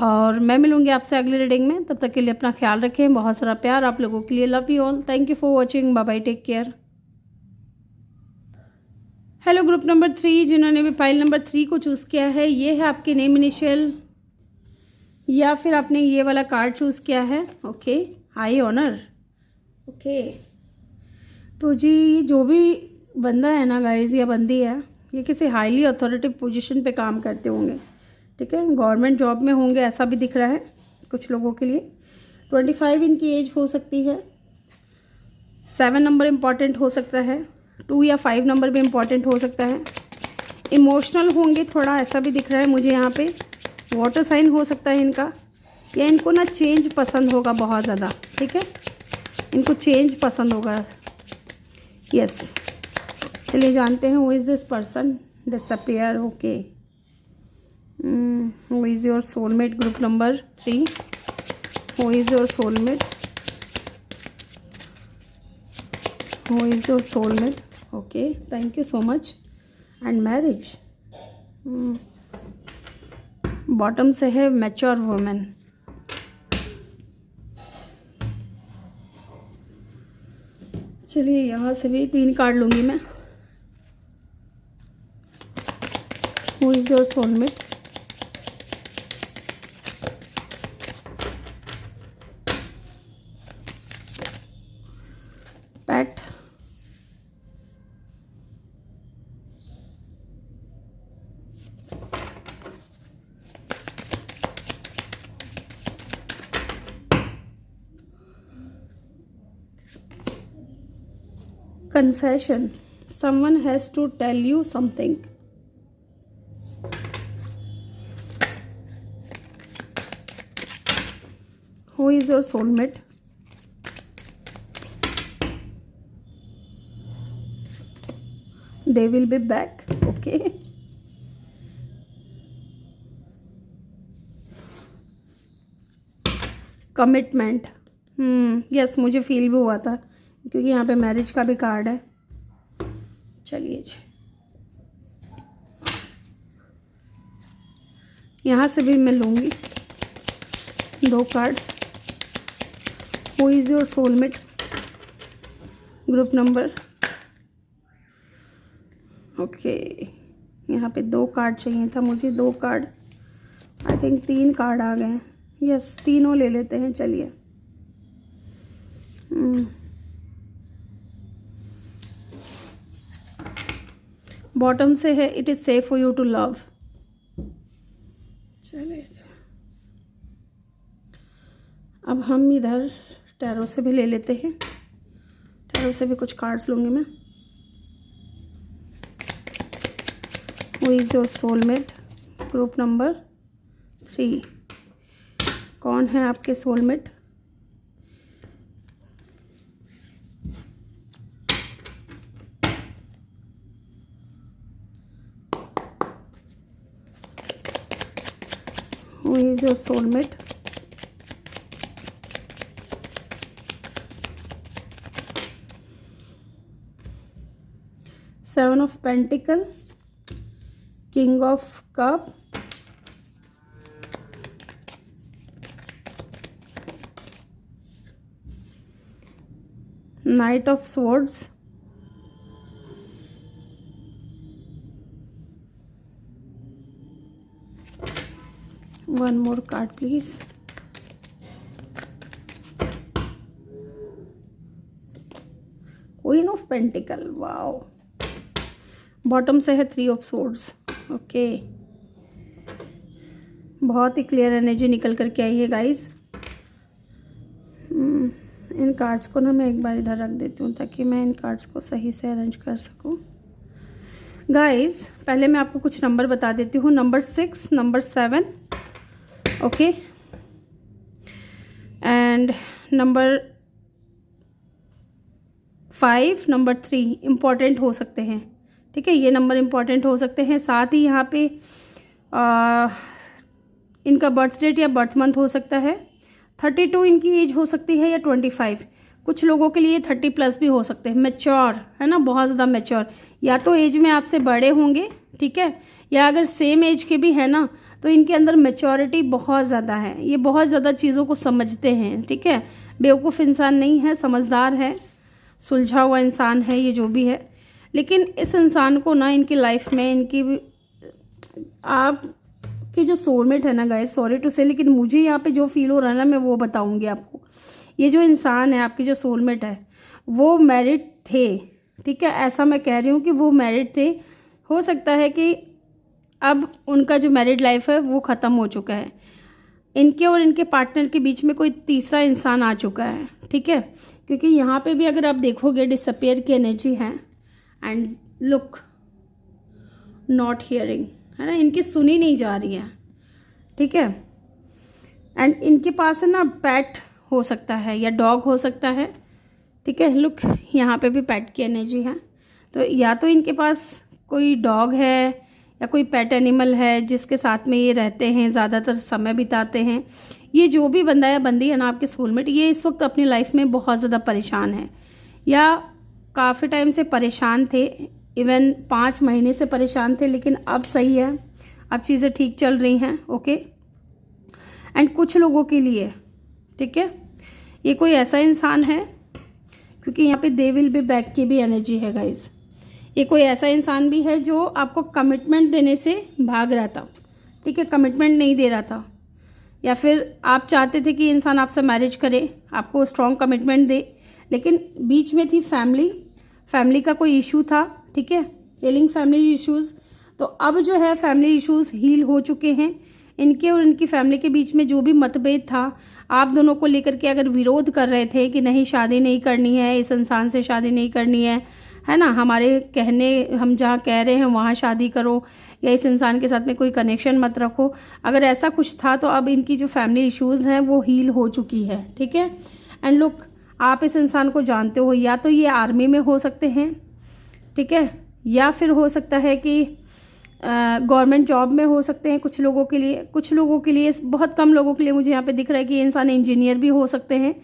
और मैं मिलूँगी आपसे अगली रीडिंग में, तब तक के लिए अपना ख्याल रखें। बहुत सारा प्यार आप लोगों के लिए। Love you all, thank you for watching, bye bye, take care. Hello group number 3, जिन्होंने भी फाइल नंबर 3 को चूज़ किया है, ये है आपके नेम इनिशियल, या फिर आपने ये वाला कार्ड चूज़ किया है। Okay, high honour. ओके, तो जी जो भी बंदा है ना गाइज या बंदी है, ये किसी हाईली अथॉरिटिव पोजीशन पे काम करते होंगे, ठीक है। गवर्नमेंट जॉब में होंगे ऐसा भी दिख रहा है कुछ लोगों के लिए। 25 इनकी एज हो सकती है। 7 नंबर इम्पॉर्टेंट हो सकता है। 2 या 5 नंबर भी इम्पॉर्टेंट हो सकता है। इमोशनल होंगे थोड़ा, ऐसा भी दिख रहा है मुझे यहाँ पे। वाटर साइन हो सकता है इनका, या इनको ना चेंज पसंद होगा बहुत ज़्यादा, ठीक है, इनको चेंज पसंद होगा। यस, चलिए जानते हैं who is this person. Disappear, okay. Who is your soulmate, group number 3। Who is your soulmate, who is your soulmate, okay, thank you so much. And marriage, bottom से है मैच्योर वुमेन। चलिए यहाँ से भी 3 card लूँगी मैं। Who is your soulmate, pet, confession, someone has to tell you something. Who is your soulmate? They will be back, okay. Commitment, yes, मुझे feel भी हुआ था क्योंकि यहाँ पे मैरिज का भी कार्ड है। चलिए जी, यहाँ से भी मैं लूँगी 2 card. Who is your soulmate, group number, okay. यहाँ पे 2 कार्ड चाहिए था मुझे, 2 कार्ड, आई थिंक 3 कार्ड आ गए हैं। यस, तीनों ले लेते हैं, चलिए। बॉटम से है, it is safe for you to love. चलिए, अब हम इधर टैरो से भी ले लेते हैं। तरफ से भी कुछ कार्ड्स लूँगी मैं। Who is your soulmate, group number 3। कौन है आपके soulmate? Who is your soulmate? Seven of Pentacle, King of Cup, Knight of Swords, one more card please. Queen of Pentacle, wow. Bottom से है 3 ऑफ Swords। ओके, बहुत ही clear energy निकल करके आई है guys. इन cards को ना मैं एक बार इधर रख देती हूँ ताकि मैं इन कार्ड्स को सही से अरेंज कर सकूँ। गाइज पहले मैं आपको कुछ नंबर बता देती हूँ। Number 6, number 7, okay, and number 5, number 3 important हो सकते हैं। ठीक है, ये नंबर इम्पॉर्टेंट हो सकते हैं। साथ ही यहाँ पे इनका बर्थ डेट या बर्थ मंथ हो सकता है। 32 इनकी एज हो सकती है या 25। कुछ लोगों के लिए 30+ भी हो सकते हैं। मैच्योर है ना, बहुत ज़्यादा मैच्योर, या तो एज में आपसे बड़े होंगे, ठीक है, या अगर सेम एज के भी है ना तो इनके अंदर मैच्योरिटी बहुत ज़्यादा है। ये बहुत ज़्यादा चीज़ों को समझते हैं। ठीक है, बेवकूफ़ इंसान नहीं है, समझदार है, सुलझा हुआ इंसान है, ये जो भी है। लेकिन इस इंसान को ना इनकी लाइफ में इनकी आपकी जो सोलमेट है ना गाइस, सॉरी टू से, लेकिन मुझे यहाँ पे जो फील हो रहा है ना मैं वो बताऊंगी आपको। ये जो इंसान है आपकी जो सोलमेट है वो मैरिड थे। ठीक है, ऐसा मैं कह रही हूँ कि वो मैरिड थे। हो सकता है कि अब उनका जो मैरिड लाइफ है वो ख़त्म हो चुका है। इनके और इनके पार्टनर के बीच में कोई तीसरा इंसान आ चुका है। ठीक है, क्योंकि यहाँ पे भी अगर आप देखोगे डिसअपियर की एनर्जी है एंड लुक नॉट हियरिंग, है ना, इनकी सुनी नहीं जा रही है। ठीक है, एंड इनके पास है ना पेट हो सकता है या डॉग हो सकता है। ठीक है, लुक यहाँ पे भी पेट की एनर्जी है। तो या तो इनके पास कोई डॉग है या कोई पेट एनिमल है जिसके साथ में ये रहते हैं, ज़्यादातर समय बिताते हैं। ये जो भी बंदा या बंदी है ना आपके सोलमेट, ये इस वक्त अपनी लाइफ में बहुत ज़्यादा परेशान है या काफ़ी टाइम से परेशान थे, इवन 5 महीने से परेशान थे, लेकिन अब सही है, अब चीज़ें ठीक चल रही हैं। ओके, एंड कुछ लोगों के लिए, ठीक है, ये कोई ऐसा इंसान है, क्योंकि यहाँ पे दे विल बी बैक की भी एनर्जी है गाइज। ये कोई ऐसा इंसान भी है जो आपको कमिटमेंट देने से भाग रहा था। ठीक है, कमिटमेंट नहीं दे रहा था, या फिर आप चाहते थे कि इंसान आपसे मैरिज करे, आपको स्ट्रॉन्ग कमिटमेंट दे, लेकिन बीच में थी फैमिली का कोई इशू था। ठीक है, हीलिंग फैमिली इश्यूज़। तो अब जो है फैमिली इश्यूज़ हील हो चुके हैं। इनके और इनकी फैमिली के बीच में जो भी मतभेद था, आप दोनों को लेकर के अगर विरोध कर रहे थे कि नहीं शादी नहीं करनी है, इस इंसान से शादी नहीं करनी है ना, हमारे कहने, हम जहाँ कह रहे हैं वहाँ शादी करो, या इस इंसान के साथ में कोई कनेक्शन मत रखो, अगर ऐसा कुछ था तो अब इनकी जो फैमिली इश्यूज़ हैं वो हील हो चुकी है। ठीक है, एंड लुक आप इस इंसान को जानते हो, या तो ये आर्मी में हो सकते हैं, ठीक है, या फिर हो सकता है कि गवर्नमेंट जॉब में हो सकते हैं कुछ लोगों के लिए। कुछ लोगों के लिए, बहुत कम लोगों के लिए मुझे यहाँ पे दिख रहा है कि ये इंसान इंजीनियर भी हो सकते हैं,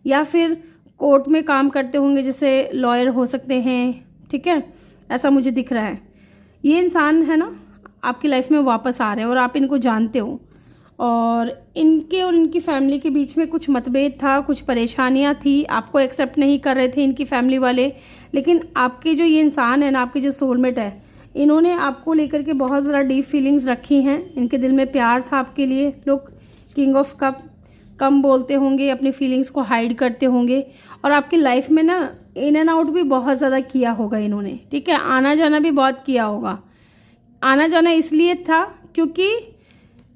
या फिर कोर्ट में काम करते होंगे, जैसे लॉयर हो सकते हैं। ठीक है, ऐसा मुझे दिख रहा है। ये इंसान है ना आपकी लाइफ में वापस आ रहे हैं और आप इनको जानते हो, और इनके और इनकी फैमिली के बीच में कुछ मतभेद था, कुछ परेशानियां थी, आपको एक्सेप्ट नहीं कर रहे थे इनकी फैमिली वाले। लेकिन आपके जो ये इंसान है ना, आपके जो सोलमेट है, इन्होंने आपको लेकर के बहुत ज़्यादा डीप फीलिंग्स रखी हैं। इनके दिल में प्यार था आपके लिए। लोग किंग ऑफ कप, कम बोलते होंगे, अपनी फीलिंग्स को हाइड करते होंगे, और आपकी लाइफ में ना इन एंड आउट भी बहुत ज़्यादा किया होगा इन्होंने। ठीक है, आना जाना भी बहुत किया होगा। आना जाना इसलिए था क्योंकि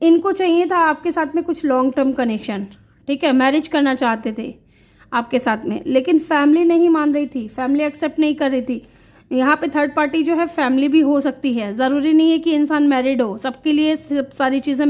इनको चाहिए था आपके साथ में कुछ लॉन्ग टर्म कनेक्शन। ठीक है, मैरिज करना चाहते थे। आपके साथ में, लेकिन फैमिली नहीं मान रही थी, फैमिली एक्सेप्ट नहीं कर रही थी। यहाँ पे थर्ड पार्टी जो है फैमिली भी हो सकती है, ज़रूरी नहीं है कि इंसान मैरिड हो, सबके लिए सब सारी चीज़ें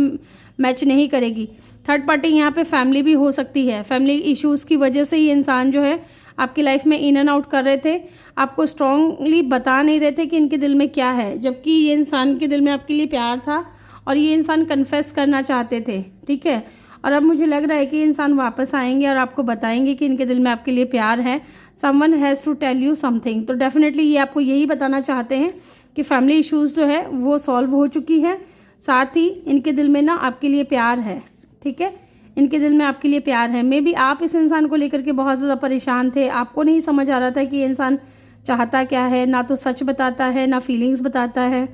मैच नहीं करेगी। थर्ड पार्टी यहाँ पे फैमिली भी हो सकती है। फैमिली इश्यूज़ की वजह से ये इंसान जो है आपकी लाइफ में इन एंड आउट कर रहे थे, आपको स्ट्रांगली बता नहीं रहे थे कि इनके दिल में क्या है, जबकि ये इंसान के दिल में आपके लिए प्यार था और ये इंसान कन्फेस करना चाहते थे, ठीक है। और अब मुझे लग रहा है कि इंसान वापस आएंगे और आपको बताएंगे कि इनके दिल में आपके लिए प्यार है। Someone has to tell you something. तो डेफिनेटली ये आपको यही बताना चाहते हैं कि फैमिली इश्यूज़ जो है वो सॉल्व हो चुकी है, साथ ही इनके दिल में ना आपके लिए प्यार है, ठीक है। इनके दिल में आपके लिए प्यार है। मे बी आप इस इंसान को लेकर के बहुत ज़्यादा परेशान थे, आपको नहीं समझ आ रहा था कि ये इंसान चाहता क्या है, ना तो सच बताता है ना फीलिंग्स बताता है,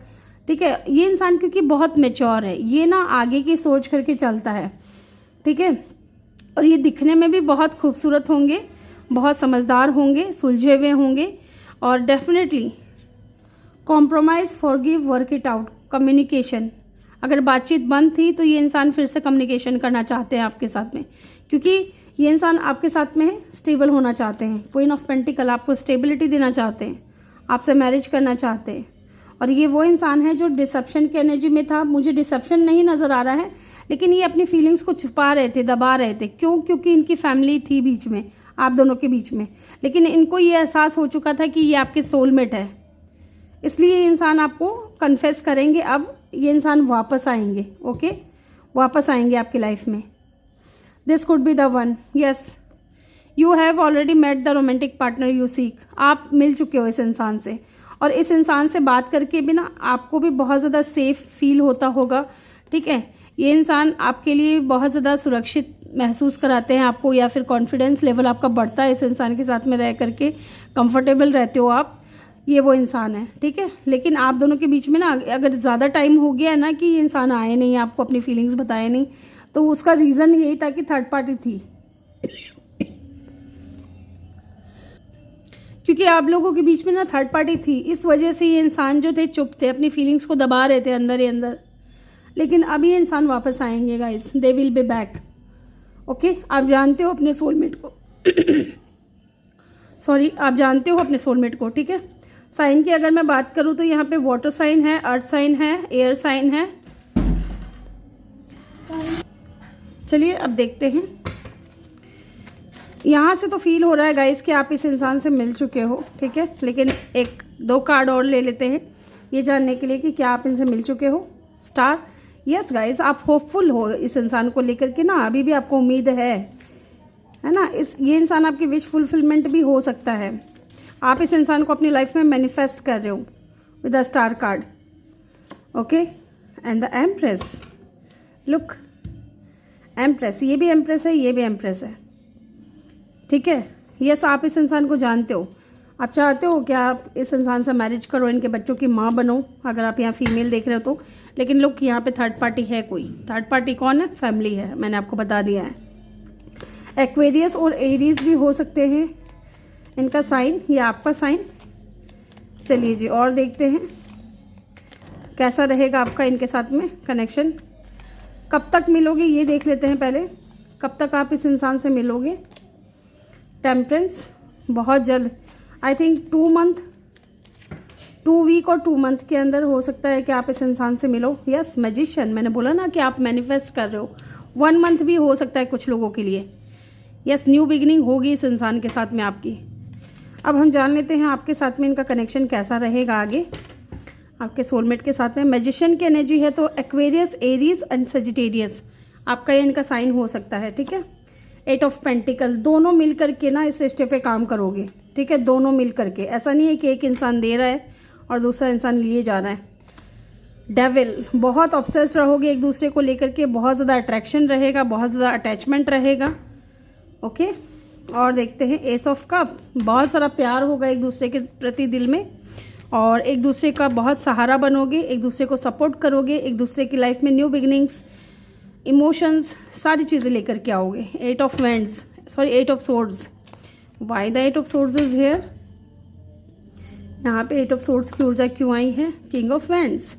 ठीक है। ये इंसान क्योंकि बहुत मैच्योर है, ये ना आगे की सोच करके चलता है, ठीक है। और ये दिखने में भी बहुत खूबसूरत होंगे, बहुत समझदार होंगे, सुलझे हुए होंगे और definitely compromise, forgive, work it out, communication. अगर बातचीत बंद थी तो ये इंसान फिर से कम्युनिकेशन करना चाहते हैं आपके साथ में, क्योंकि ये इंसान आपके साथ में स्टेबल होना चाहते हैं। क्वीन ऑफ पेंटिकल आपको स्टेबिलिटी देना चाहते हैं, आपसे मैरिज करना चाहते हैं। और ये वो इंसान है जो डिसेप्शन की एनर्जी में था। मुझे डिसेप्शन नहीं नज़र आ रहा है, लेकिन ये अपनी फीलिंग्स को छुपा रहे थे, दबा रहे थे। क्यों? क्योंकि इनकी फैमिली थी बीच में, आप दोनों के बीच में, लेकिन इनको ये एहसास हो चुका था कि ये आपके सोलमेट है, इसलिए ये इंसान आपको कन्फेस करेंगे। अब ये इंसान वापस आएंगे, ओके, वापस आएंगे आपकी लाइफ में। This could be the one. Yes, you have already met the romantic partner you seek. आप मिल चुके हो इस इंसान से, और इस इंसान से बात करके भी ना आपको भी बहुत ज़्यादा सेफ फील होता होगा, ठीक है। ये इंसान आपके लिए बहुत ज़्यादा सुरक्षित महसूस कराते हैं आपको, या फिर कॉन्फिडेंस लेवल आपका बढ़ता है इस इंसान के साथ में रह करके, कंफर्टेबल रहते हो आप। ये वो इंसान है, ठीक है। लेकिन आप दोनों के बीच में ना अगर ज़्यादा टाइम हो गया है ना कि ये इंसान आए नहीं, आपको अपनी फीलिंग्स बताए नहीं, तो उसका रीज़न यही था कि थर्ड पार्टी थी। क्योंकि आप लोगों के बीच में ना थर्ड पार्टी थी, इस वजह से ये इंसान जो थे चुप थे, अपनी फीलिंग्स को दबा रहे थे अंदर ही अंदर। लेकिन अब ये इंसान वापस आएंगे guys, they will be back, okay. आप जानते हो अपने सोलमेट को सॉरी, आप जानते हो अपने सोलमेट को, ठीक है। साइन की अगर मैं बात करूं तो यहाँ पे वाटर साइन है, अर्थ साइन है, एयर साइन है। चलिए अब देखते हैं। यहाँ से तो फील हो रहा है गाइस कि आप इस इंसान से मिल चुके हो, ठीक है। लेकिन एक दो कार्ड और ले लेते हैं ये जानने के लिए कि क्या आप इनसे मिल चुके हो। स्टार, यस गाइस, आप होपफुल हो इस इंसान को लेकर के ना, अभी भी आपको उम्मीद है ना। ये इंसान आपकी विश फुलफिलमेंट भी हो सकता है। आप इस इंसान को अपनी लाइफ में मैनिफेस्ट कर रहे हो with the star card, okay. And the empress, look, empress, ये भी एम्प्रेस है, ये भी एम्प्रेस है, ठीक है। यस, आप इस इंसान को जानते हो, आप चाहते हो कि आप इस इंसान से मैरिज करो, इनके बच्चों की माँ बनो, अगर आप यहाँ फीमेल देख रहे हो तो। लेकिन लुक, यहाँ पे थर्ड पार्टी है कोई। थर्ड पार्टी कौन है? फैमिली है, मैंने आपको बता दिया है। एक्वेरियस और एरीज भी हो सकते हैं इनका साइन, या आपका साइन। चलिए जी, और देखते हैं कैसा रहेगा आपका इनके साथ में कनेक्शन। कब तक मिलोगे ये देख लेते हैं पहले, कब तक आप इस इंसान से मिलोगे। टेम्परेंस, बहुत जल्द, आई थिंक 2 मंथ, 2 वीक और 2 मंथ के अंदर हो सकता है कि आप इस इंसान से मिलो। यस, मैजिशियन, मैंने बोला ना कि आप मैनिफेस्ट कर रहे हो। 1 मंथ भी हो सकता है कुछ लोगों के लिए। यस, न्यू बिगिनिंग होगी इस इंसान के साथ में आपकी। अब हम जान लेते हैं आपके साथ में इनका कनेक्शन कैसा रहेगा आगे आपके सोलमेट के साथ में। मैजिशियन की एनर्जी है तो एक्वेरियस, एरीज एंड सजिटेरियस आपका ये इनका साइन हो सकता है, ठीक है। 8 ऑफ पेंटिकल, दोनों मिल करके ना इस रिश्ते पे काम करोगे, ठीक है। दोनों मिल करके, ऐसा नहीं है कि एक इंसान दे रहा है और दूसरा इंसान लिए जा रहा है। डेविल, बहुत ऑब्सेस्ड रहोगे एक दूसरे को लेकर के, बहुत ज़्यादा अट्रैक्शन रहेगा, बहुत ज़्यादा अटैचमेंट रहेगा, ओके। और देखते हैं एस ऑफ कप, बहुत सारा प्यार होगा एक दूसरे के प्रति दिल में, और एक दूसरे का बहुत सहारा बनोगे, एक दूसरे को सपोर्ट करोगे, एक दूसरे की लाइफ में न्यू बिगिनिंग्स, इमोशंस, सारी चीज़ें लेकर के आओगे। 8 of vends, sorry 8 of swords. Why the 8 of swords is here? यहाँ पे 8 ऑफ सोर्ड्स की ऊर्जा क्यों आई है? King of vends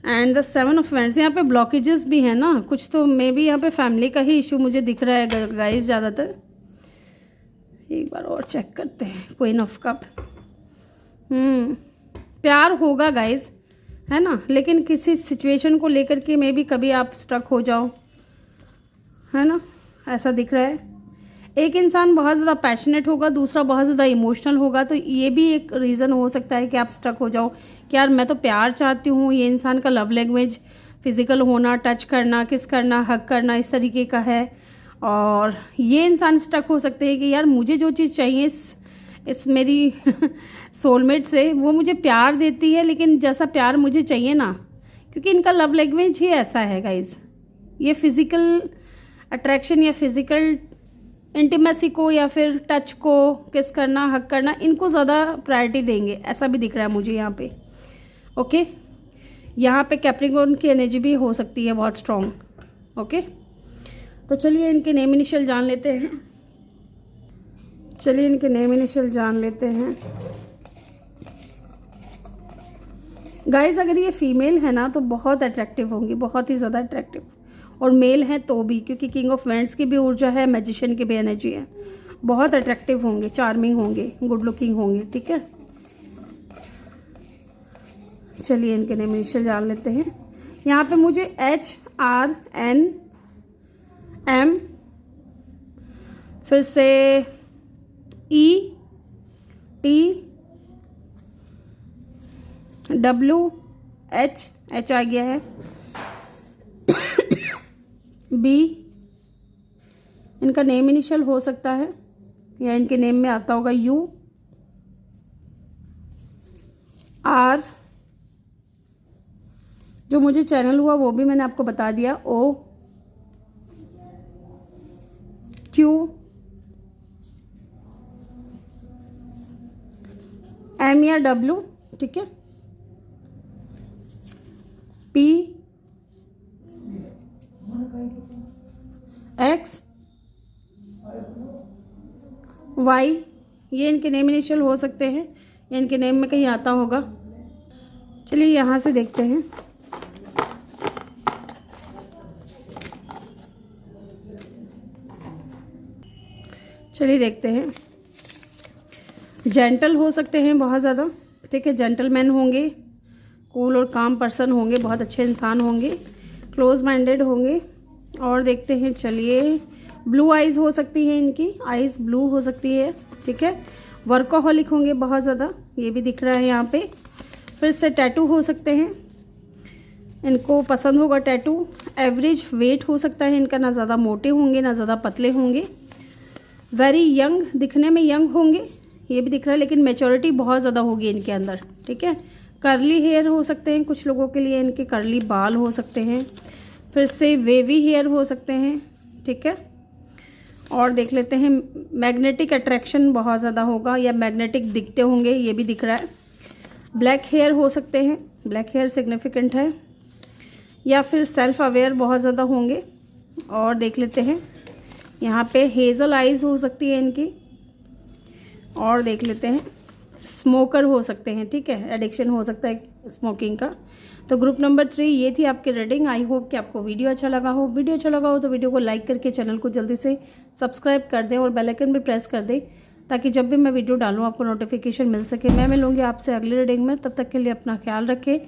and the 7 of vends. यहाँ पे ब्लॉकेजेस भी हैं ना कुछ, तो मे बी यहाँ पे फैमिली का ही इशू मुझे दिख रहा है गाइस ज़्यादातर। एक बार और चेक करते हैं। क्वीन ऑफ कप, प्यार होगा गाइज, है ना, लेकिन किसी सिचुएशन को लेकर के मे भी कभी आप स्टक हो जाओ, है ना, ऐसा दिख रहा है। एक इंसान बहुत ज़्यादा पैशनेट होगा, दूसरा बहुत ज़्यादा इमोशनल होगा, तो ये भी एक रीज़न हो सकता है कि आप स्टक हो जाओ कि यार मैं तो प्यार चाहती हूँ, ये इंसान का लव लैंग्वेज फिजिकल होना, टच करना, किस करना, हग करना, इस तरीके का है, और ये इंसान स्टक हो सकते हैं कि यार मुझे जो चीज़ चाहिए इस मेरी सोलमेट से, वो मुझे प्यार देती है, लेकिन जैसा प्यार मुझे चाहिए ना, क्योंकि इनका लव लैंग्वेज ही ऐसा है गाइज, ये फिजिकल अट्रैक्शन या फिजिकल इंटीमेसी को या फिर टच को, किस करना, हक करना, इनको ज़्यादा प्रायोरिटी देंगे, ऐसा भी दिख रहा है मुझे यहाँ पे। ओके, यहाँ पे कैप्रिकॉर्न की एनर्जी भी हो सकती है बहुत स्ट्रॉन्ग। ओके, तो चलिए इनके नेम इनिशियल जान लेते हैं। चलिए इनके नेम इनिशियल जान लेते हैं गाइज। अगर ये फीमेल है ना तो बहुत अट्रैक्टिव होंगी, बहुत ही ज़्यादा अट्रैक्टिव, और मेल हैं तो भी, क्योंकि किंग ऑफ वैंड्स की भी ऊर्जा है, मैजिशियन की भी एनर्जी है, बहुत अट्रैक्टिव होंगे, चार्मिंग होंगे, गुड लुकिंग होंगे। ठीक है, चलिए इनके नेम इनिशियल जान लेते हैं। यहाँ पे मुझे HRNM, फिर से ETWH आ गया है, B इनका नेम इनिशियल हो सकता है, या इनके नेम में आता होगा UR, जो मुझे चैनल हुआ वो भी मैंने आपको बता दिया, OQ, M या W, ठीक है, P, X, Y, ये इनके नेम इनिशियल हो सकते हैं, या इनके नेम में कहीं आता होगा। चलिए यहाँ से देखते हैं। चलिए देखते हैं। जेंटल हो सकते हैं बहुत ज़्यादा, ठीक है, जेंटलमैन होंगे, कूल और काम पर्सन होंगे, बहुत अच्छे इंसान होंगे, क्लोज माइंडेड होंगे। और देखते हैं, चलिए ब्लू आइज़ हो सकती है, इनकी आइज़ ब्लू हो सकती है, ठीक है, वर्कोहॉलिक होंगे बहुत ज़्यादा, ये भी दिख रहा है यहाँ पे। फिर से टैटू हो सकते हैं, इनको पसंद होगा टैटू। एवरेज वेट हो सकता है इनका, ना ज़्यादा मोटे होंगे ना ज़्यादा पतले होंगे। वेरी यंग, दिखने में यंग होंगे, ये भी दिख रहा है, लेकिन मैच्योरिटी बहुत ज़्यादा होगी इनके अंदर, ठीक है। कर्ली हेयर हो सकते हैं, कुछ लोगों के लिए इनके कर्ली बाल हो सकते हैं। फिर से वेवी हेयर हो सकते हैं, ठीक है। और देख लेते हैं, मैग्नेटिक अट्रैक्शन बहुत ज़्यादा होगा, या मैग्नेटिक दिखते होंगे, ये भी दिख रहा है। ब्लैक हेयर हो सकते हैं, ब्लैक हेयर सिग्निफिकेंट है, या फिर सेल्फ अवेयर बहुत ज़्यादा होंगे। और देख लेते हैं, यहाँ पे हेज़ल आइज़ हो सकती है इनकी। और देख लेते हैं, स्मोकर हो सकते हैं, ठीक है, एडिक्शन हो सकता है स्मोकिंग का। तो ग्रुप नंबर 3 ये थी आपकी रीडिंग। आई होप कि आपको वीडियो अच्छा लगा हो। वीडियो अच्छा लगा हो तो वीडियो को लाइक करके चैनल को जल्दी से सब्सक्राइब कर दें, और बेल आइकन भी प्रेस कर दें, ताकि जब भी मैं वीडियो डालूँ आपको नोटिफिकेशन मिल सके। मैं मिलूँगी आपसे अगली रीडिंग में, तब तक के लिए अपना ख्याल रखें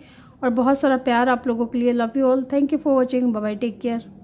और बहुत सारा प्यार आप लोगों के लिए। Love you all, thank you for watching, bye bye, take care.